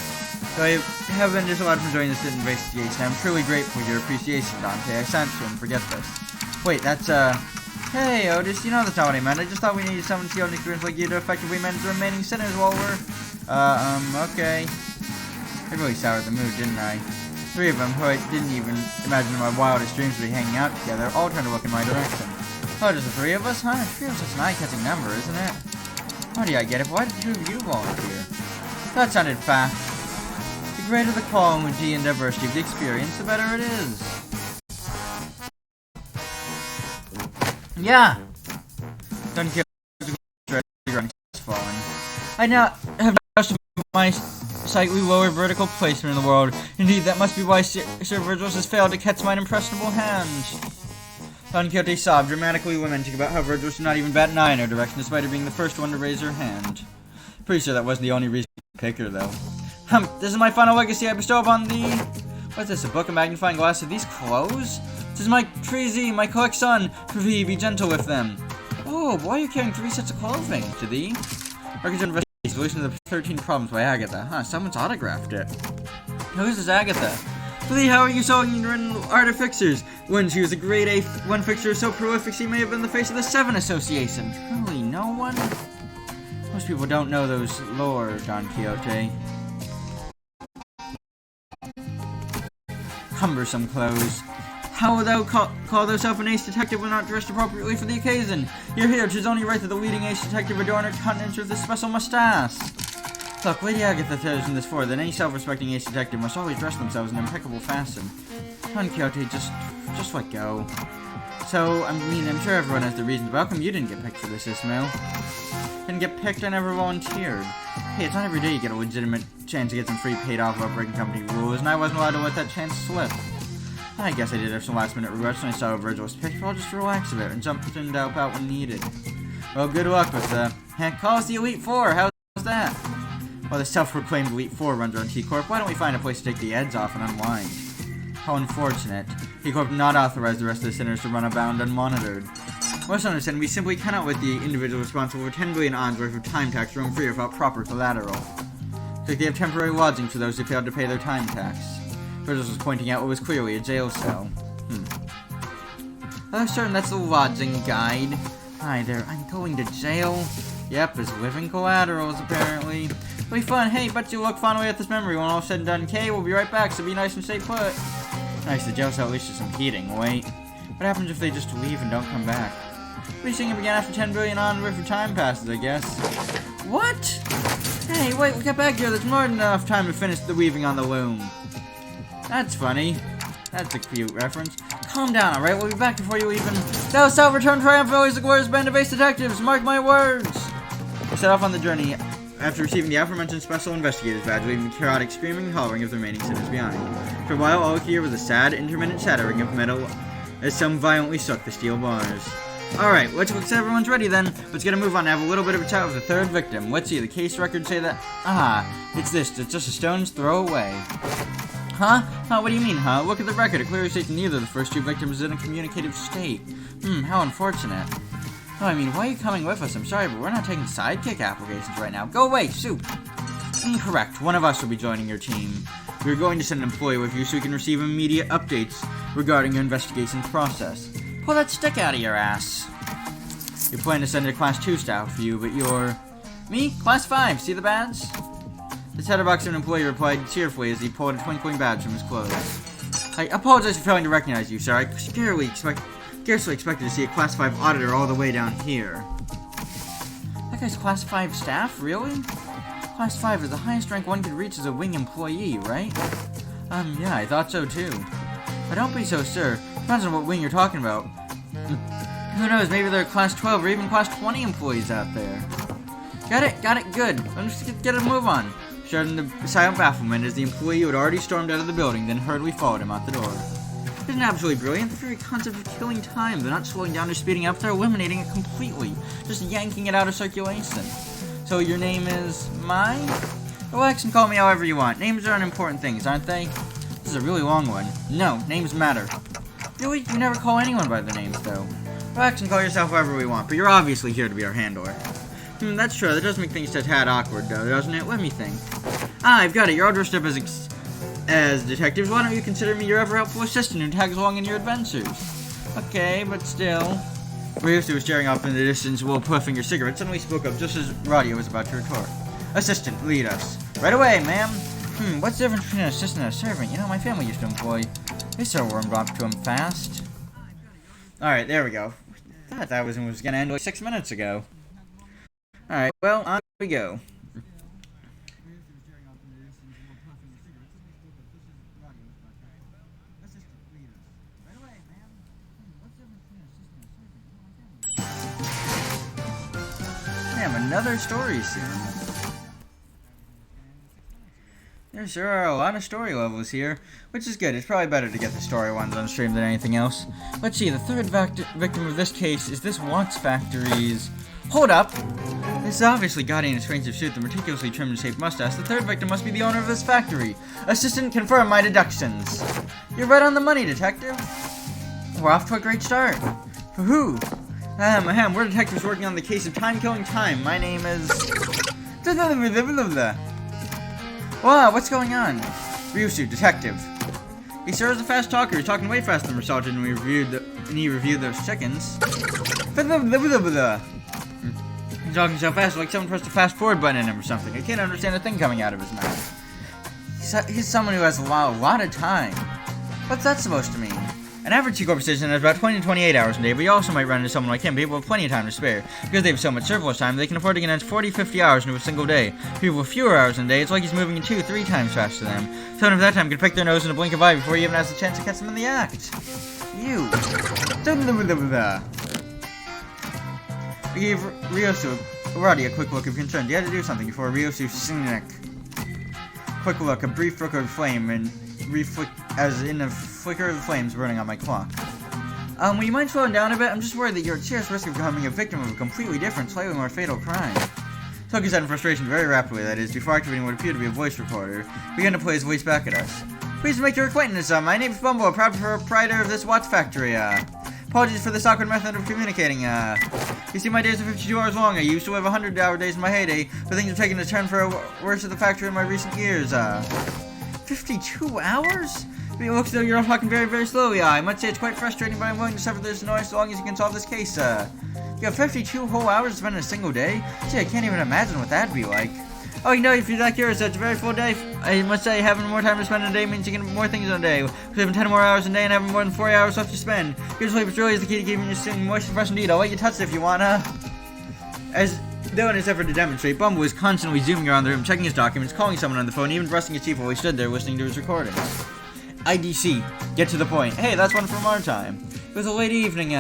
So I have been disallowed from joining this investigation. I'm truly grateful for your appreciation, Dante. I sent to him. Forget this. Wait, that's, Hey, Otis, you know that's not what I meant. I just thought we needed someone skilled and experienced like you to effectively manage the remaining sinners while we're... okay. I really soured the mood, didn't I? Three of them, who I didn't even imagine in my wildest dreams would be hanging out together, all trying to look in my direction. Oh, just the three of us, huh? Three is such an eye-catching number, isn't it? How do I get it? Why did two of you volunteer? That sounded fast. The greater the quality and diversity of the experience, the better it is. Yeah! Don't kill falling. I now have just my slightly lower vertical placement in the world. Indeed, that must be why Sir Virgil has failed to catch mine impressionable hand. Don Quixote sobbed, dramatically lamenting about how Virgil should not even bat an eye in her direction, despite her being the first one to raise her hand. Pretty sure that wasn't the only reason to pick her, though. This is my final legacy I bestow upon thee. What's this, a book, a magnifying glass? Are these clothes? This is my Treasy, my collection. Prithee, be gentle with them. Oh, why are you carrying 3 sets of clothing? To thee? Records and Investigation, Solution to the 13 Problems by Agatha. Huh, someone's autographed it. Who's this Agatha? Prithee, how are you so ignorant in art of fixers? When she was a grade A1 fixer so prolific she may have been the face of the 7 Association. Truly, no one? Most people don't know those lore, Don Quixote. Cumbersome clothes. How would thou call thyself an ace detective when not dressed appropriately for the occasion? You're here, 'tis only right that the leading ace detective adorn her countenance with this special mustache. Look, Lady Agatha tells me this for that any self-respecting ace detective must always dress themselves in impeccable fashion. Don Quixote, just let go. So, I'm sure everyone has their reasons, but how come you didn't get picked for this, Ismail? Didn't get picked, I never volunteered. Hey, it's not every day you get a legitimate chance to get some free paid off without breaking company rules, and I wasn't allowed to let that chance slip. I guess I did have some last minute regrets when I saw Virgil was picked, but I'll just relax a bit and jump in to help out when needed. Well, good luck with call us the Elite Four, how's that? Well, the self-proclaimed Elite Four runs around T-Corp, why don't we find a place to take the heads off and unwind? How unfortunate. T-Corp did not authorize the rest of the sinners to run abound unmonitored. Most understand, we simply cannot let the individual responsible for 10 billion odds worth of time tax roam free without proper collateral. So they have temporary lodging for those who failed to pay their time tax. Virgil was pointing out what was clearly a jail cell. Oh, certain that's the lodging guide. Hi there, I'm going to jail. Yep, as living collaterals, apparently. It'll be fun. Hey, bet you look fondly at this memory when all said and done. Kay, we'll be right back, so be nice and stay put. Nice, the jail cell at least has some heating. Wait, what happens if they just leave and don't come back? Leasing it began after 10 billion on worth of time passes, I guess. What? Hey, wait, get back here. There's more than enough time to finish the weaving on the loom. That's funny. That's a cute reference. Calm down, alright? We'll be back before you even... Thou shalt return triumphantly as the glorious band of ace detectives! Mark my words! We set off on the journey after receiving the aforementioned special investigator's badge, leaving the chaotic screaming and hollering of the remaining sinners behind. For a while, all we could hear was a sad, intermittent shattering of metal as some violently struck the steel bars. Alright, looks like everyone's ready then. Let's get a move on and have a little bit of a chat with the third victim. Let's see, the case records say that... it's this. It's just a stone's throw away. Huh? What do you mean, huh? Look at the record. It clearly states neither of the first 2 victims is in a communicative state. How unfortunate. Oh, I mean, why are you coming with us? I'm sorry, but we're not taking sidekick applications right now. Go away, soup! Incorrect. One of us will be joining your team. We're going to send an employee with you so you can receive immediate updates regarding your investigation process. Pull that stick out of your ass. You plan to send a Class 2 staff for you, but you're... Me? Class 5. See the badge? The Chatterbox employee replied cheerfully as he pulled a twinkling badge from his clothes. I apologize for failing to recognize you, sir. I scarcely expected to see a Class 5 auditor all the way down here. That guy's Class 5 staff? Really? Class 5 is the highest rank one could reach as a wing employee, right? Yeah, I thought so too. But don't be so sure. Depends on what wing you're talking about. Who knows, maybe there are Class 12 or even Class 20 employees out there. Got it, good. Let's get a move on. Shouting the silent bafflement as the employee who had already stormed out of the building, then hurriedly followed him out the door. Isn't absolutely brilliant? The very concept of killing time. They're not slowing down or speeding up, they're eliminating it completely. Just yanking it out of circulation. So your name is Mai? Relax and call me however you want. Names are unimportant things, aren't they? This is a really long one. No, names matter. Really? We never call anyone by their names, though. Relax and call yourself whoever we want, but you're obviously here to be our handler. That's true. That does make things a tad awkward, though, doesn't it? Let me think. I've got it. You're all dressed up as detectives. Why don't you consider me your ever-helpful assistant who tags along in your adventures? Okay, but still... Ryusu was staring off in the distance while puffing her cigarette. Suddenly spoke up just as Radio was about to retort. Assistant, lead us. Right away, ma'am. What's the difference between an assistant and a servant? You know, my family used to employ... They so warmed up to him fast. Alright, there we go. I thought that was gonna end like 6 minutes ago. Alright, well, on we go. Damn, another story soon. There sure are a lot of story levels here, which is good. It's probably better to get the story ones on stream than anything else. Let's see, the third victim of this case is this Watts Factory's... Hold up! This is obviously Gotti in his expensive suit, the meticulously trimmed and shaped mustache. The third victim must be the owner of this factory. Assistant, confirm my deductions. You're right on the money, detective. We're off to a great start. For who? We're detectives working on the case of time-killing time. My name is... Wow, what's going on? Ryusu, detective. He sure is a fast talker. He's talking way faster than Sergeant when he reviewed those chickens. He's talking so fast, like someone pressed a fast forward button in him or something. I can't understand a thing coming out of his mouth. He's someone who has a lot of time. What's that supposed to mean? An average C-Corp citizen has about 20 to 28 hours a day, but you also might run into someone like him, people with plenty of time to spare. Because they have so much surplus time, they can afford to condense 40-50 hours into a single day. People with fewer hours in a day, it's like he's moving 2-3 times faster than them. Someone of that time could pick their nose in a blink of eye before he even has the chance to catch them in the act. You. We gave Ryusu a quick look of concern. He had to do something before Ryusu Shinnek. Quick look, a brief flicker of flame, and as in a flicker of flames burning on my clock. Will you mind slowing down a bit? I'm just worried that you're at serious risk of becoming a victim of a completely different, slightly more fatal crime. Took his head in frustration very rapidly, that is, before activating what appeared to be a voice recorder. Began to play his voice back at us. Pleased to make your acquaintance, my name's Bumble, proud proprietor of this Watts Factory, Apologies for this awkward method of communicating, You see, my days are 52 hours long. I used to have 100-hour days in my heyday, but things have taken a turn for a worse at the factory in my recent years, 52 hours? It looks as though you're talking very, very slowly. I must say it's quite frustrating, but I'm willing to suffer this noise as long as you can solve this case, You have 52 whole hours to spend in a single day? Gee, I can't even imagine what that'd be like. Oh, you know, if you're that curious, it's a very full day. I must say, having more time to spend in a day means you can do more things in a day. Having 10 more hours in a day and having more than 40 hours left to spend. Good sleep is really the key to keeping your skin moist and fresh indeed. I'll let you touch it if you wanna. As though in his effort to demonstrate, Bumble was constantly zooming around the room, checking his documents, calling someone on the phone, even dressing his teeth while he stood there listening to his recordings. IDC, get to the point. Hey, that's one from our time. It was a late evening,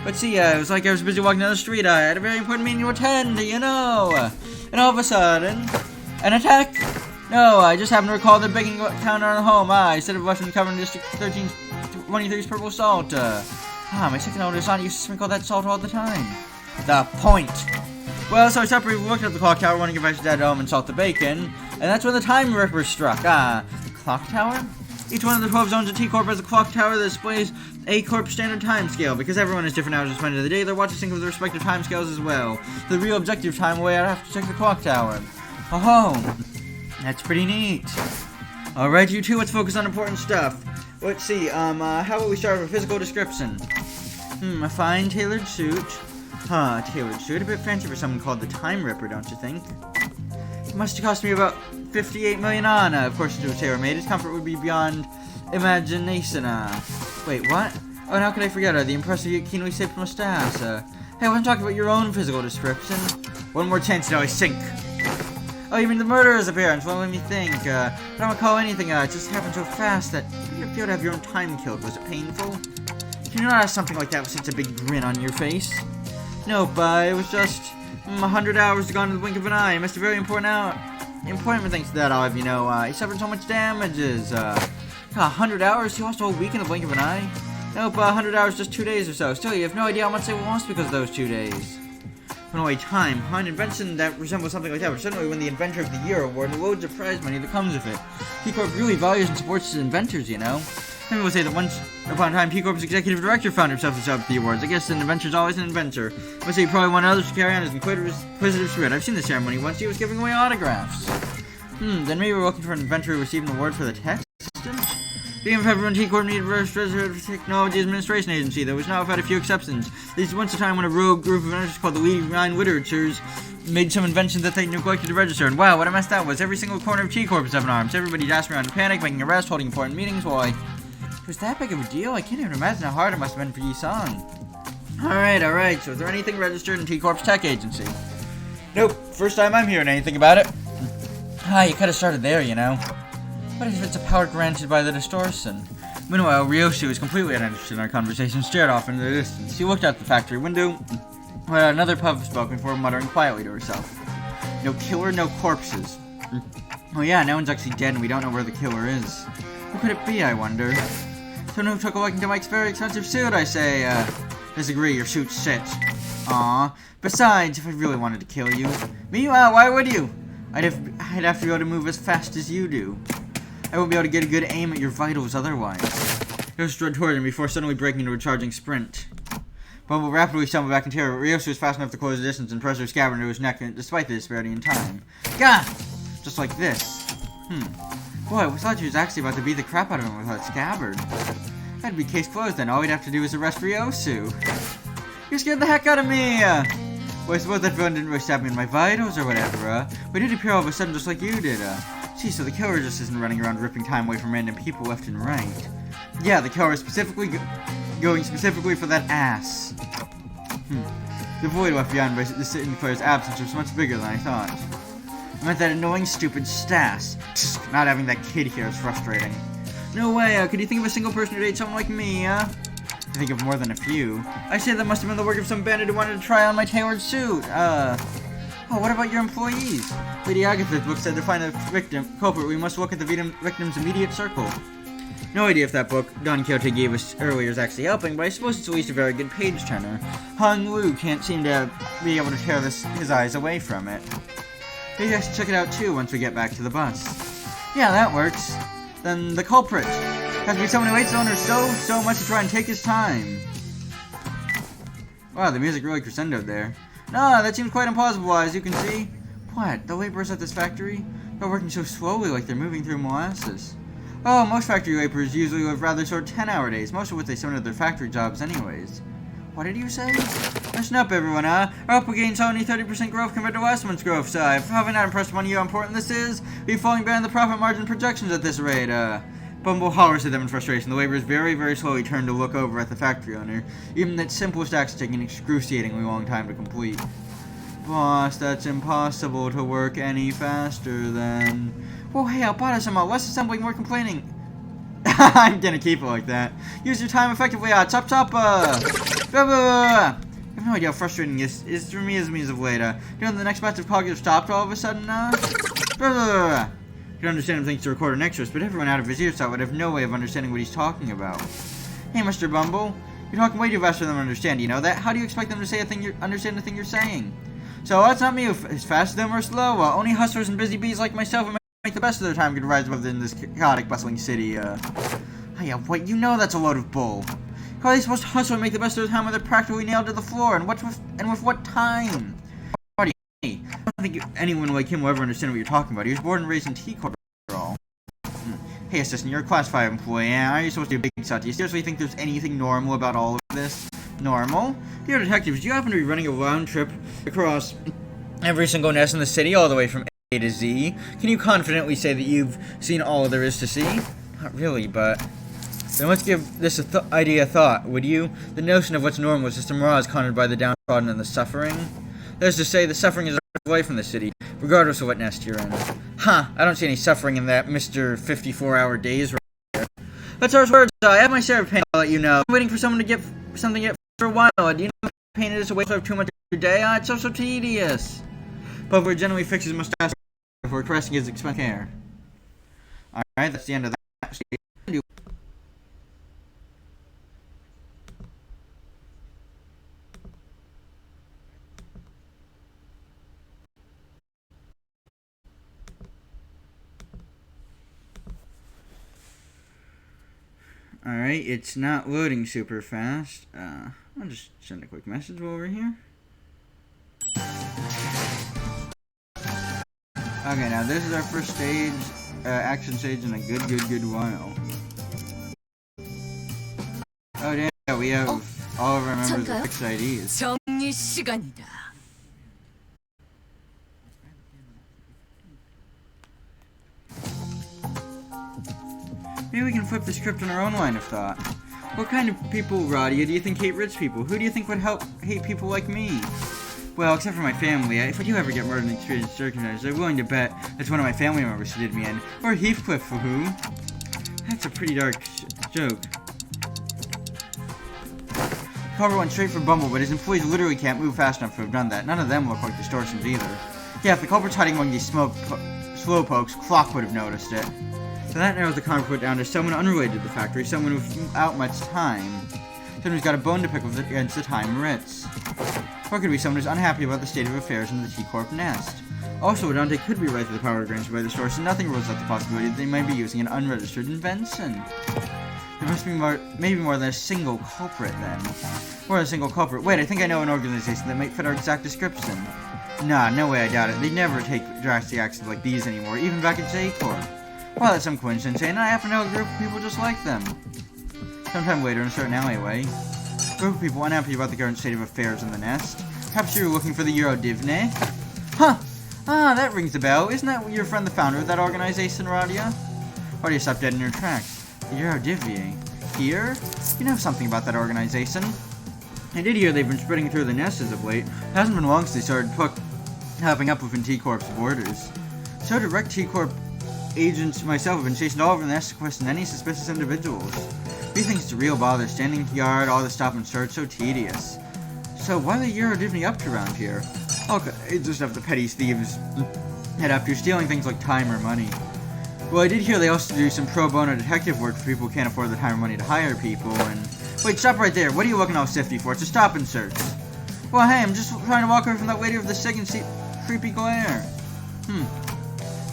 let's see, it was like I was busy walking down the street, I had a very important meeting to attend, you know. And all of a sudden, an attack? No, I just happened to recall the baking counter on home. I said of Western covered in District 1323's purple salt. My second oldest aunt used to sprinkle that salt all the time. The point. Well, so I separately looked at the clock tower, wondering if I should head home and salt the bacon, and that's when the Time Ripper struck. The clock tower? Each one of the 12 zones of T-Corp has a clock tower that displays A-Corp standard time scale. Because everyone has different hours to spend in the day, they're watching sync with their respective time scales as well. The real objective time way, I'd have to check the clock tower. Oh, that's pretty neat. Alright, you two, let's focus on important stuff. Let's see, how about we start with a physical description? A fine tailored suit. Tailored suit. A bit fancy for someone called the Time Ripper, don't you think? It must have cost me about 58 million Ana. Of course, it was tailor-made. His comfort would be beyond imagination. Wait, what? Oh, and how could I forget the impressive yet keenly shaped mustache? Hey, I wasn't talking about your own physical description. One more chance, now I sink. Oh, you mean the murderer's appearance? Well, let me think. I don't recall anything. It just happened so fast that you feel to have your own time killed. Was it painful? Can you not ask something like that with such a big grin on your face? Nope, it was just 100 hours gone in the blink of an eye. It missed a very important thanks to that, Olive. You know, he suffered so much damages. 100 hours? He lost a whole week in the blink of an eye? Nope, 100 hours, just 2 days or so. Still, you have no idea how much they lost because of those 2 days. But no, time. An invention that resembles something like that would certainly win the Inventor of the Year award and loads of prize money that comes with it. P-Corp really values and supports its inventors, you know? Some people say that once upon a time, P-Corp's executive director found himself to accept the awards. I guess an inventor's always an inventor. I would say he probably wanted others to carry on his inquisitive spirit. I've seen the ceremony once. He was giving away autographs. Then maybe we're looking for an inventor who received an award for the tech system? Being Peppermint T-Corp needed a technology administration agency that was now without a few exceptions. There was once a time when a rogue group of inventors called the Leading Nine Literatures made some inventions that they neglected to register. And wow, what a mess that was. Every single corner of T-Corp is up in arms. Everybody dancing around in panic, making arrests, holding important meetings. Why? It was that big of a deal? I can't even imagine how hard it must have been for Yi-san. Alright. So is there anything registered in T-Corp's tech agency? Nope. First time I'm hearing anything about it. You could have started there, you know. What if it's a power granted by the distortion? Meanwhile, Ryosu was completely uninterested in our conversation, stared off into the distance. She looked out the factory window, where another puff of smoke before muttering quietly to herself. No killer, no corpses. Oh yeah, no one's actually dead and we don't know where the killer is. Who could it be, I wonder? Someone who took a liking to Mike's very expensive suit, I say. Disagree, your suit's shit. Aw. Besides, if I really wanted to kill you. Me? Why would you? I'd have to be able to move as fast as you do. I won't be able to get a good aim at your vitals otherwise. He strode toward him before suddenly breaking into a charging sprint. Bumble rapidly stumbled back in terror. Ryosu was fast enough to close the distance and press her scabbard into his neck, despite the disparity in time. Gah! Just like this. Boy, I thought she was actually about to beat the crap out of him with that scabbard. That'd be case closed then. All we'd have to do is arrest Ryosu. You scared the heck out of me! Well, I suppose that villain didn't really stab me in my vitals or whatever, but it did appear all of a sudden just like you did, Gee, so the killer just isn't running around ripping time away from random people left and right. Yeah, the killer is specifically going specifically for that ass. The void left behind by the city player's absence was much bigger than I thought. I meant that annoying, stupid Stas. Not having that kid here is frustrating. No way, could you think of a single person who dated someone like me, I think of more than a few. I say that must have been the work of some bandit who wanted to try on my tailored suit. Oh, what about your employees? Lady Agatha's book said to find the culprit, we must look at the victim's immediate circle. No idea if that book Don Quixote gave us earlier is actually helping, but I suppose it's at least a very good page-turner. Hung Lu can't seem to be able to tear his eyes away from it. Maybe I should check it out too once we get back to the bus. Yeah, that works. Then the culprit has to be someone who hates the owner so much to try and take his time. Wow, the music really crescendoed there. No, that seems quite impossible, as you can see. What? The laborers at this factory? They're working so slowly like they're moving through molasses. Oh, most factory laborers usually live rather short 10-hour days, most of what they spend at their factory jobs anyways. What did you say? Listen up, everyone, Our output gains only 30% growth compared to last month's growth, so I'm probably not impressed upon you how important this is. We're falling behind the profit margin projections at this rate, Bumble hollers at them in frustration. The laborers very, very slowly turn to look over at the factory owner. Even that simplest act's taking an excruciatingly long time to complete. Boss, that's impossible to work any faster than... Well, hey, I'll bother some less assembling, more complaining. I'm gonna keep it like that. Use your time effectively, chop chop, I have no idea how frustrating this is for me as means of late, you know, the next batch of cognitive stopped all of a sudden, You can understand him thanks to record an extras, but everyone out of his earshot would have no way of understanding what he's talking about. Hey, Mr. Bumble, you're talking way too fast for them to understand, you know that? How do you expect them to say understand the thing you're saying? So it's not me who is fast to them or slow. Only hustlers and busy bees like myself who make the best of their time could rise above in this chaotic, bustling city, Hey, wait, you know that's a load of bull. How are they supposed to hustle and make the best of their time when they're practically nailed to the floor? And with what time? I don't think anyone like him will ever understand what you're talking about. He was born and raised in T-Corp after all. Hey, assistant, you're a Class 5 employee, and are you supposed to be a big shot? Do you seriously think there's anything normal about all of this? Normal? Dear detectives, do you happen to be running a round trip across every single nest in the city, all the way from A to Z? Can you confidently say that you've seen all there is to see? Not really, but... Then let's give this idea a thought, would you? The notion of what's normal is just a mirage conjured by the downtrodden and the suffering. That is to say, the suffering is away from the city. regardless of what nest you're in. Huh, I don't see any suffering in that Mr. 54-hour days right there. That's our words. I have my share of pain, I'll let you know. I'm waiting for someone to get something yet for a while. Do you know how pain it is to wait for too much every day? It's so tedious. Bumblebird generally fixes his mustache before caressing his expensive hair. Alright, that's the end of that. Alright, it's not loading super fast. I'll just send a quick message over here. Okay, now this is our first stage, action stage in a good while. Oh damn, yeah, we have all of our members with fixed IDs. 정리 시간이다. Maybe we can flip the script on our own line of thought. What kind of people, Radia, do you think hate rich people? Who do you think would hate people like me? Well, except for my family, if I do ever get murdered in extreme circumstances, I'm willing to bet that's one of my family members who did me in. Or Heathcliff, for who? That's a pretty dark joke. Culprit went straight for Bumble, but his employees literally can't move fast enough to have done that. None of them look like distortions either. Yeah, if the culprit's hiding among these slowpokes, Clock would have noticed it. So that narrows the conflict down to someone unrelated to the factory, someone without much time. Someone who's got a bone to pick with against the Time Ritz. Or it could be someone who's unhappy about the state of affairs in the T-Corp nest. Also, Dante could be right to the power granted by the source, and nothing rules out the possibility that they might be using an unregistered invention. There must be maybe more than a single culprit, then. More than a single culprit. Wait, I think I know an organization that might fit our exact description. Nah, no way, I doubt it. They never take drastic actions like these anymore, even back at J-Corp. Well, that's some coincidence, and I happen to know a group of people just like them. Sometime later, in a certain alleyway, a group of people unhappy about the current state of affairs in the nest. Perhaps you were looking for the Eurodivne? Huh! Ah, that rings a bell. Isn't that your friend the founder of that organization, Radia? Why do you stop dead in your tracks? The Eurodivne? Here? You know something about that organization. I did hear they've been spreading through the nest as of late. It hasn't been long since they started popping up within T-Corp's borders. So direct T-Corp agents myself have been chasing all over the nest to question any suspicious individuals. We think it's a real bother, standing guard, all the stop and search, so tedious. So why are the Eurodivne up to around here? Okay, it's just have the petty thieves head after stealing things like time or money. Well, I did hear they also do some pro bono detective work for people who can't afford the time or money to hire people, and... Wait, stop right there. What are you looking all sifty for? It's a stop and search. Well, hey, I'm just trying to walk away from that lady with the sick and creepy glare.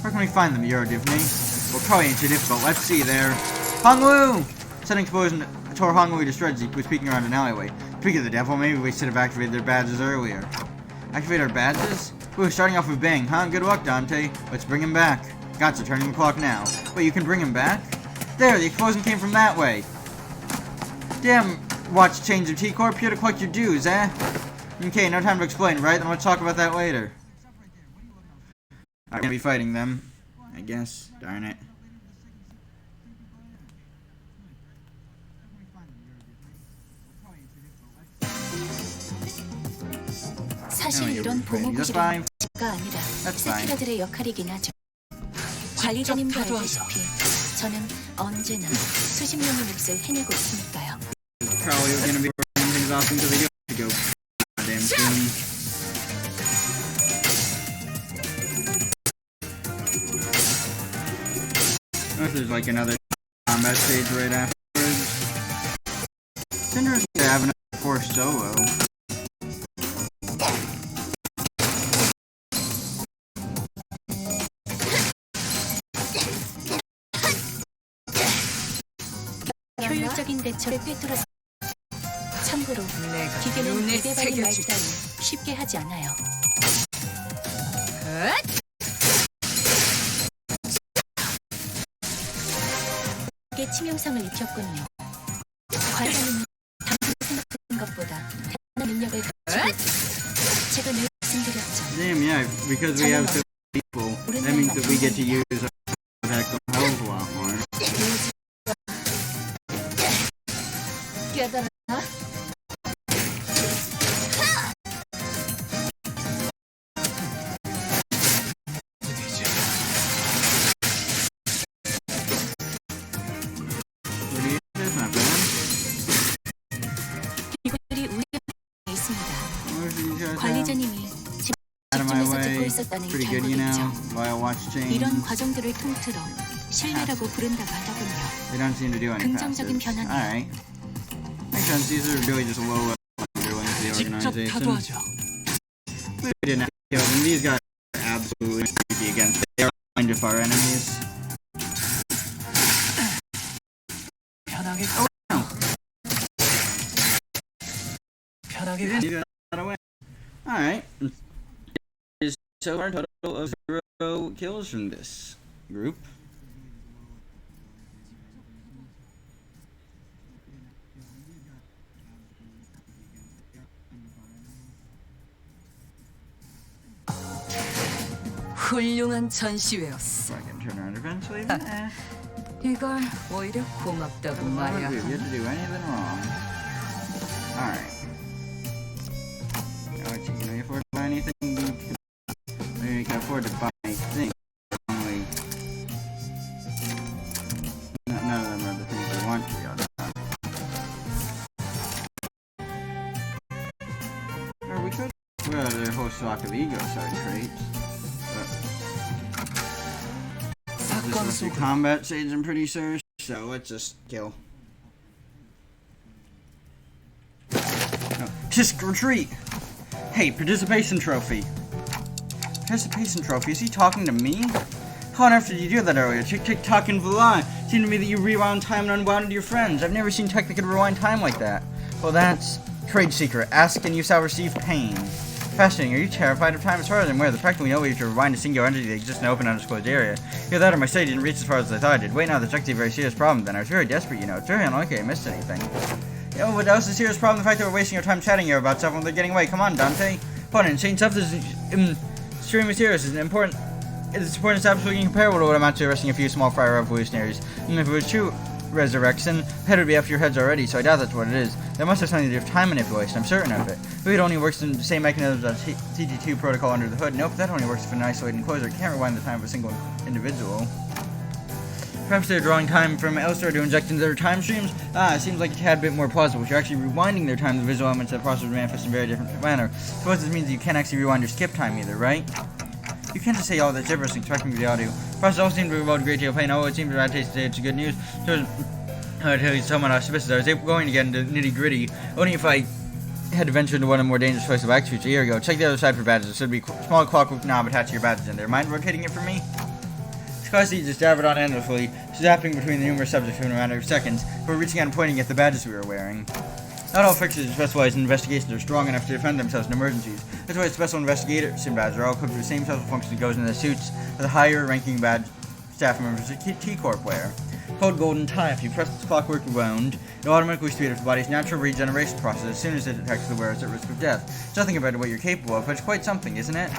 Where can we find them, Eurodivne? Well, probably ain't too difficult. Let's see there. Hongwu! Sudden explosion tore Hongwu to shreds. He was peeking around an alleyway. Speaking of the devil, maybe we should have activated their badges earlier. Activate our badges? Ooh, starting off with bang, huh? Good luck, Dante. Let's bring him back. Gotcha, turning the clock now. Wait, you can bring him back? There, the explosion came from that way. Damn, watch change of T-Corp, here to collect your dues, eh? Okay, no time to explain, right? Then let's talk about that later. I'm gonna be fighting them, I guess. Darn it. 사실 이런 보모구실은 아니라 세트가들의 역할이긴 하죠. 관리자님도 알다시피 저는 언제나 수십 명의 몫을 해내고 있으니까요. Probably gonna be running things off until they get to go. Goddamn soon. If there's like another combat stage right afterwards. It's interesting to have another Force solo. 효율적인 대처를 꿰뚫어서 참고로 기계는 대대발의 말 따위 쉽게 하지 않아요. 게 치명상을 입혔군요. 관련은 당신 생각하는 것보다 대단한 능력을 가지고 있어요. 제가 늘 말씀드렸죠. Damn, yeah, because we have so many people, that means that we get to use our attacks a hell of a lot more. 깨달아? 관리자님이 Out of my 집중해서 듣고 way. 있었다는 Pretty good, you know. 결과겠죠. While watch change. 이런 과정들을 통틀어 신뢰라고 부른다고 하더군요. They don't seem to do any 긍정적인 passive. 변화네요. Alright. Makes sense. These are really just low level underlings of the 직접 organization. 타도하죠. We didn't have to kill them. These guys are absolutely crazy against. They are kind of our enemies. 편하게 편하게 You guys got away. Alright. So far, total of 0 kills from this group. 훌륭한 So 전시회였어. I can turn around eventually. But, 이걸 오히려 고맙다고 What 말해야 have we yet 하나. to do anything wrong? Alright. Now, you can afford to buy anything. You can afford to buy anything. Only. None of them are the things I want to be honest. Or we could. Well, there's a whole stock of ego side traits. But 사건 this is 속 the combat stage, I'm pretty sure. So let's just kill. No, just retreat. Hey, participation trophy. Participation trophy. Is he talking to me? How on earth did you do that earlier? Tick-tick-tock and voila. It seemed to me that you rewound time and unwound your friends. I've never seen tech that could rewind time like that. Well, that's trade secret. Ask and you shall receive pain. Fascinating. Are you terrified of time? As far as I'm aware, the practically only way to rewind a single entity that exists in an open, undisclosed area. Either that or my study didn't reach as far as I thought it did. Wait, now, that's actually a very serious problem then. I was very desperate, you know. It's very unlikely I missed anything. You know, but that was a serious problem, the fact that we're wasting our time chatting here about stuff when they're getting away. Come on, Dante. Fun, insane stuff is extremely serious. It's important. Its importance is absolutely incomparable to what amounts to arresting a few small fire revolutionaries. And if it was true resurrection, head would be after your heads already, so I doubt that's what it is. That must have something to do with time manipulation, I'm certain of it. Maybe it only works in the same mechanism as TT2 protocol under the hood. Nope, that only works if an isolated enclosure can't rewind the time of a single individual. Perhaps they're drawing time from elsewhere to inject into their time streams? Ah, it seems like a tad bit more plausible. If you're actually rewinding their time, the visual elements of the process would manifest in a very different manner. Suppose this means you can't actually rewind or skip time either, right? You can't just say all that gibberish and expect me to be audio. The process also seemed to involve a great deal of pain. Although it seemed to bad taste today, it's good news. So I tell you somewhat auspicious. I was going to get into nitty gritty, only if I had to venture into one of the more dangerous places of Axfuture. Here we go. Check the other side for badges. There should be a small clockwork knob attached to your badges in there. Mind rotating it for me? Scarcely just dab it on endlessly, zapping between the numerous subjects in a matter of seconds, before reaching out and pointing at the badges we were wearing. Not all fixers specialized in investigations are strong enough to defend themselves in emergencies. That's why special investigation badges are all equipped with the same special function that goes into the suits of the higher-ranking badge staff members of T-Corp wear. Called Golden Tie. If you press the clockwork wound, it automatically speeds up the body's natural regeneration process as soon as it detects the wearers at risk of death. It's nothing about what you're capable of, but it's quite something, isn't it?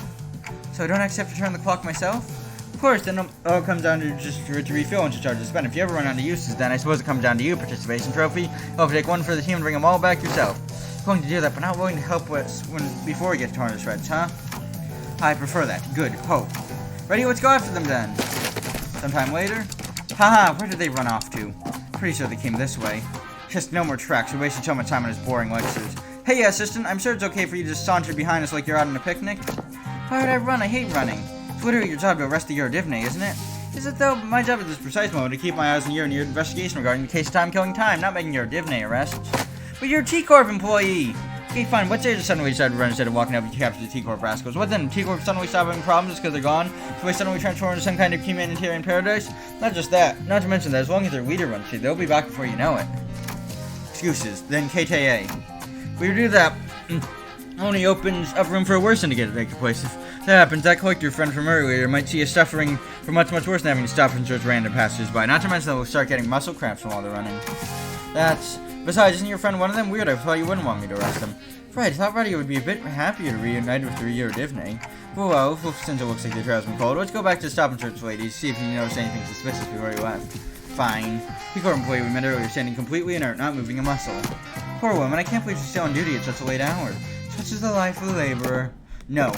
So I don't actually have to turn the clock myself? Of course, then it all comes down to just for it to refill and to charge to spend. If you ever run out of uses, then I suppose it comes down to you, participation trophy. You'll have to take one for the team and bring them all back yourself. Going to do that, but not willing to help us before we get torn to shreds, huh? I prefer that. Good. Hope. Ready? Let's go after them then. Sometime later? Haha, where did they run off to? Pretty sure they came this way. Just no more tracks. We wasted so much time on his boring lectures. Hey, assistant, I'm sure it's okay for you to just saunter behind us like you're out on a picnic. Why would I run? I hate running. It's literally your job to arrest the Eurodivne, isn't it? Is it though? My job at this precise moment to keep my eyes on you and your investigation regarding the case of time-killing time, not making Eurodivne arrests. But you're a T-Corp employee! Okay, fine, what day did suddenly decide to run instead of walking up and capture the T-Corp rascals? What then? T-Corp suddenly stop having problems just because they're gone? So they suddenly transform into some kind of humanitarian paradise? Not just that. Not to mention that as long as their leader runs free, they'll be back before you know it. Excuses. Then KTA. We do that only opens up room for a worse thing to take place. If that happens, that collector friend from earlier might see us suffering from much worse than having to stop and search random passers-by. Not to mention that we'll start getting muscle cramps from all the running. Besides, isn't your friend one of them? Weird, I thought you wouldn't want me to arrest him. Right, I thought Reddy would be a bit happier to reunite with the Eurodivne. Well, since it looks like the trail's been called, let's go back to the stop and search ladies, see if you notice anything suspicious before you left. Fine. The T-Corp employee we met earlier standing completely inert, not moving a muscle. Poor woman, I can't believe she's still on duty at such a late hour. Such is the life of the laborer. No.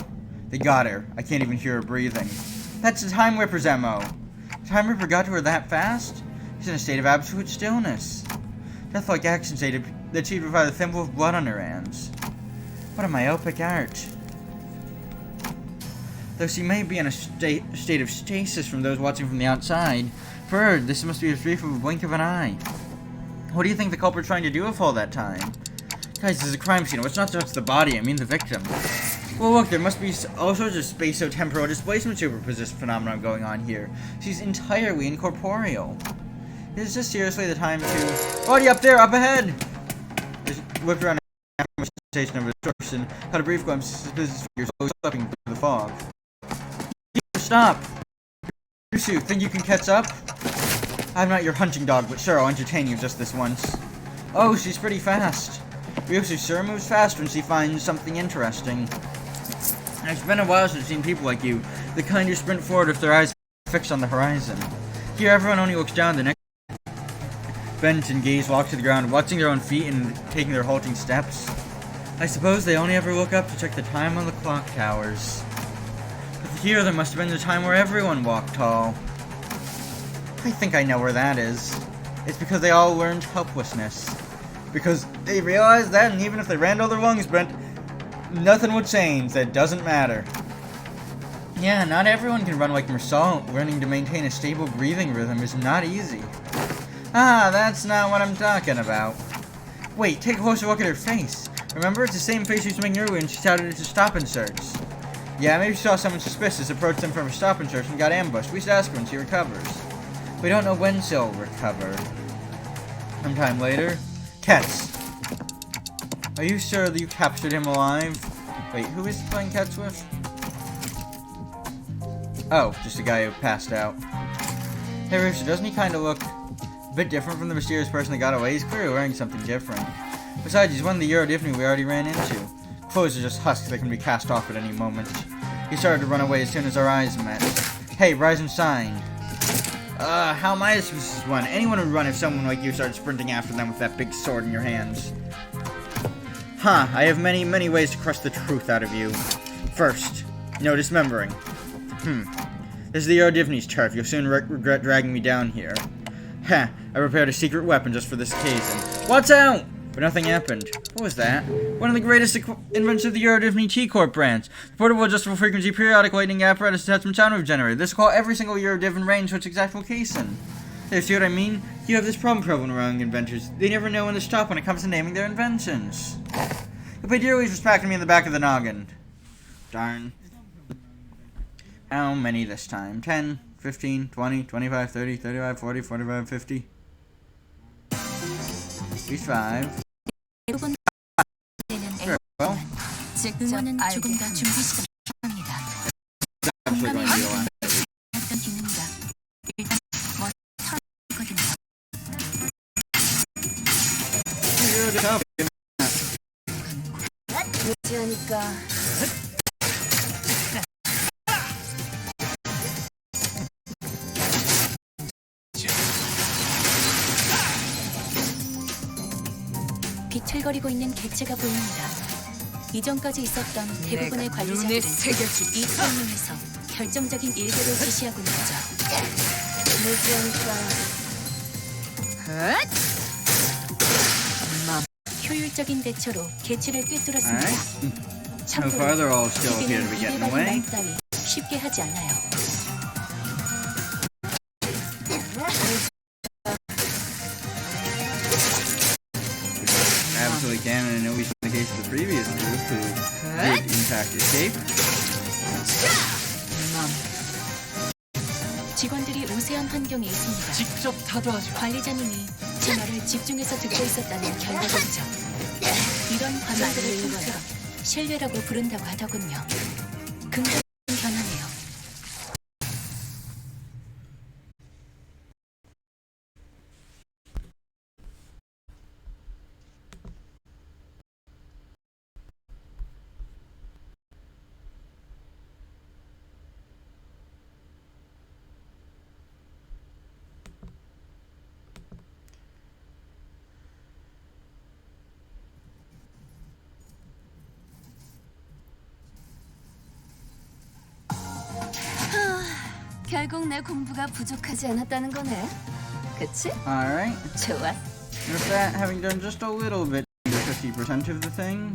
They got her. I can't even hear her breathing. That's the Time Ripper's MO. The Time Ripper got to her that fast? She's in a state of absolute stillness. Death-like action state achieved by the thimble of blood on her hands. What a myopic art. though she may be in a state of stasis from those watching from the outside. For her, this must be as brief of a blink of an eye. What do you think the culprit's trying to do with all that time? Guys, this is a crime scene. It's not just the body, I mean the victim. Well, look, there must be all sorts of spatio-temporal displacement superposition phenomenon going on here. She's entirely incorporeal. Is this seriously the time to... Already up there, up ahead! Just whipped around a station of destruction, caught a brief glimpse of business figures slowly slipping through the fog. Stop! You think you can catch up? I'm not your hunting dog, but sure, I'll entertain you just this once. Oh, she's pretty fast. Ryusu sure moves fast when she finds something interesting. It's been a while since I've seen people like you, the kind who sprint forward with their eyes fixed on the horizon. Here, everyone only looks down the next bench and gaze walk to the ground, watching their own feet and taking their halting steps. I suppose they only ever look up to check the time on the clock towers. But here, there must have been the time where everyone walked tall. I think I know where that is. It's because they all learned helplessness. Because they realized that, and even if they ran all their lungs, Brent, nothing would change. That doesn't matter. Yeah, not everyone can run like Mersal. Learning to maintain a stable breathing rhythm is not easy. Ah, that's not what I'm talking about. Wait, take a closer look at her face. Remember, it's the same face she was making earlier when she shouted it to stop and search. Yeah, maybe she saw someone suspicious approach them from a stop and search and got ambushed. We should ask her when she recovers. We don't know when she'll recover. Sometime later. Catch. Are you sure that you captured him alive? Wait, who is he playing catch with? Oh, just a guy who passed out. Hey, Richard, doesn't he kind of look a bit different from the mysterious person that got away? He's clearly wearing something different. Besides, he's one of the Eurodivni we already ran into. Clothes are just husks that can be cast off at any moment. He started to run away as soon as our eyes met. Hey, rise and shine. How am I supposed to run? Anyone would run if someone like you started sprinting after them with that big sword in your hands. Huh, I have many, many ways to crush the truth out of you. First, no dismembering. This is the Eurodivni's turf. You'll soon regret dragging me down here. Heh, I prepared a secret weapon just for this occasion. Watch out! But nothing happened. What was that? One of the greatest inventions of the Eurodivni T-Corp branch. The portable adjustable frequency periodic lightning apparatus attachment sound wave generator. This will call every single Eurodivn range to its exact location. There, see what I mean? You have this problem with around inventors. They never know when to stop when it comes to naming their inventions. You'll pay dearly for smacking me in the back of the noggin. Darn. How many this time? 10, 15, 20, 25, 30, 35, 40, 45, 50. At least 5. Well, 응원은 조금 더 준비 시간 필요합니다. actually going to be a lot. 어떤 기능이라 일단 뭐 털거든요. 무지하니까 비틀거리고 있는 객체가 보입니다. 이전까지 있었던 대부분의 관리자들은 이 타이밍에서 결정적인 일들을 지시하고 있죠. 효율적인 대처로 개체를 꿰뚫었습니다. So far, they're all still here to be getting away. 따위 쉽게 하지 않아요. Absolutely can, and I know we saw the case of the previous group who did in fact escape. 직원들이 우세한 환경에 있습니다. 직접 타도하지 마. 관리자님이 제 말을 집중해서 듣고 있었다는 결과겠죠. 이런 과정들을 통틀어 신뢰라고 부른다고 하더군요. 긍정적인 변화네요. 결국 내 공부가 부족하지 않았다는 거네. 그치? Alright. 좋아. With that, having done just a little bit under 50% of the thing,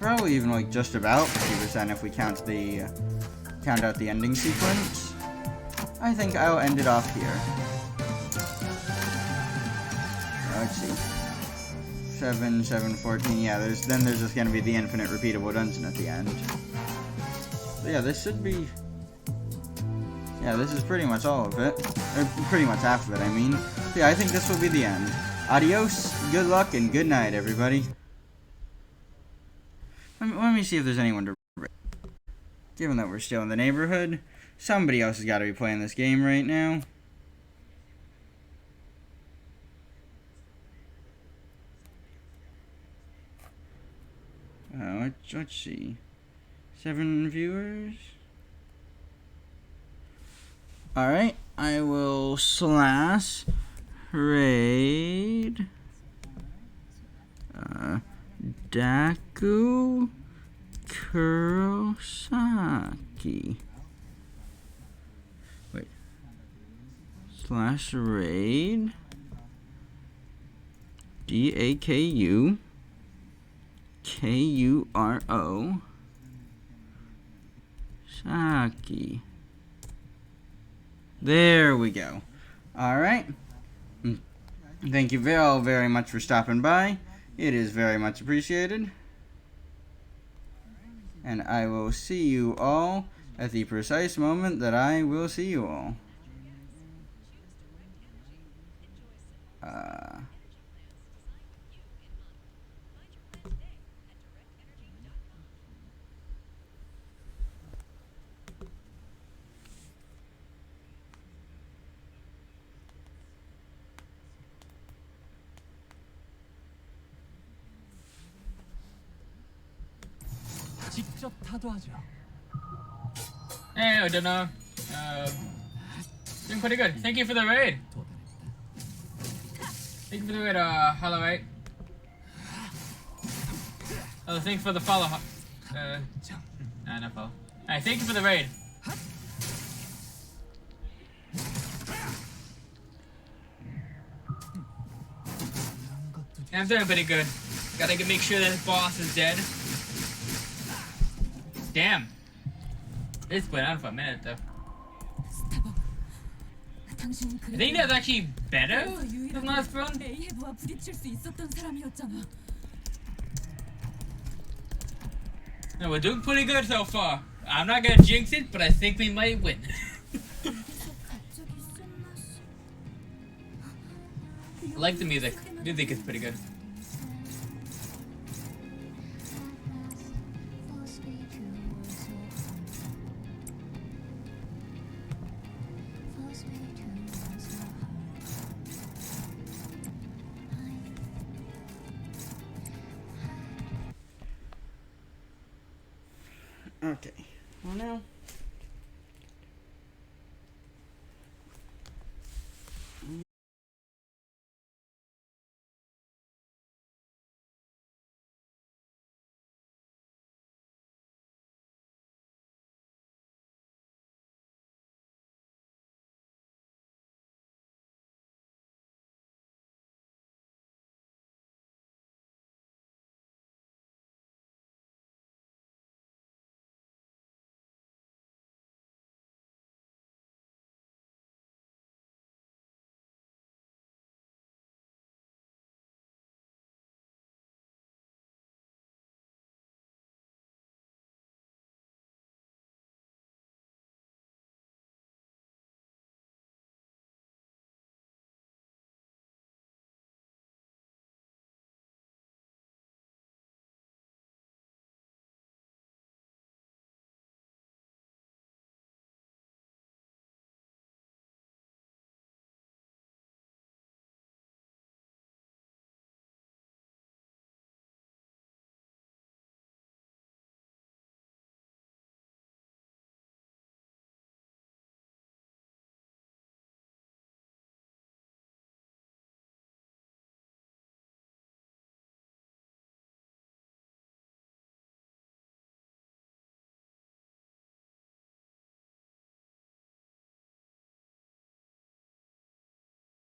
Probably even like just about 50% if we count out the ending sequence. I think I'll end it off here. Let's see. 7, 7, 14. Yeah, there's just gonna be the infinite repeatable dungeon at the end. So yeah, this should be. Yeah, this is pretty much all of it. Or pretty much half of it, I mean. So yeah, I think this will be the end. Adios, good luck, and good night, everybody. Let me see if there's anyone to. Given that we're still in the neighborhood, somebody else has got to be playing this game right now. Let's see. 7 viewers. Alright, I will slash raid Daku Kurosaki. Wait. Slash raid DAKU KURO Saki. There we go. Alright. Thank you very, very much for stopping by. It is very much appreciated. And I will see you all at the precise moment that I will see you all. 직접 타도하죠. Hey, I don't know. Doing pretty good. Thank you for the raid. Thank you for the raid, Hollow 8. Oh, thank you for the follow. Nah, no follow. Alright, thank you for the raid. Yeah, I'm doing pretty good. Gotta make sure that the boss is dead. Damn. This went on for a minute though. I think that's actually better than last run. No, we're doing pretty good so far. I'm not gonna jinx it, but I think we might win. I like the music. Music is pretty good. Okay. Well now.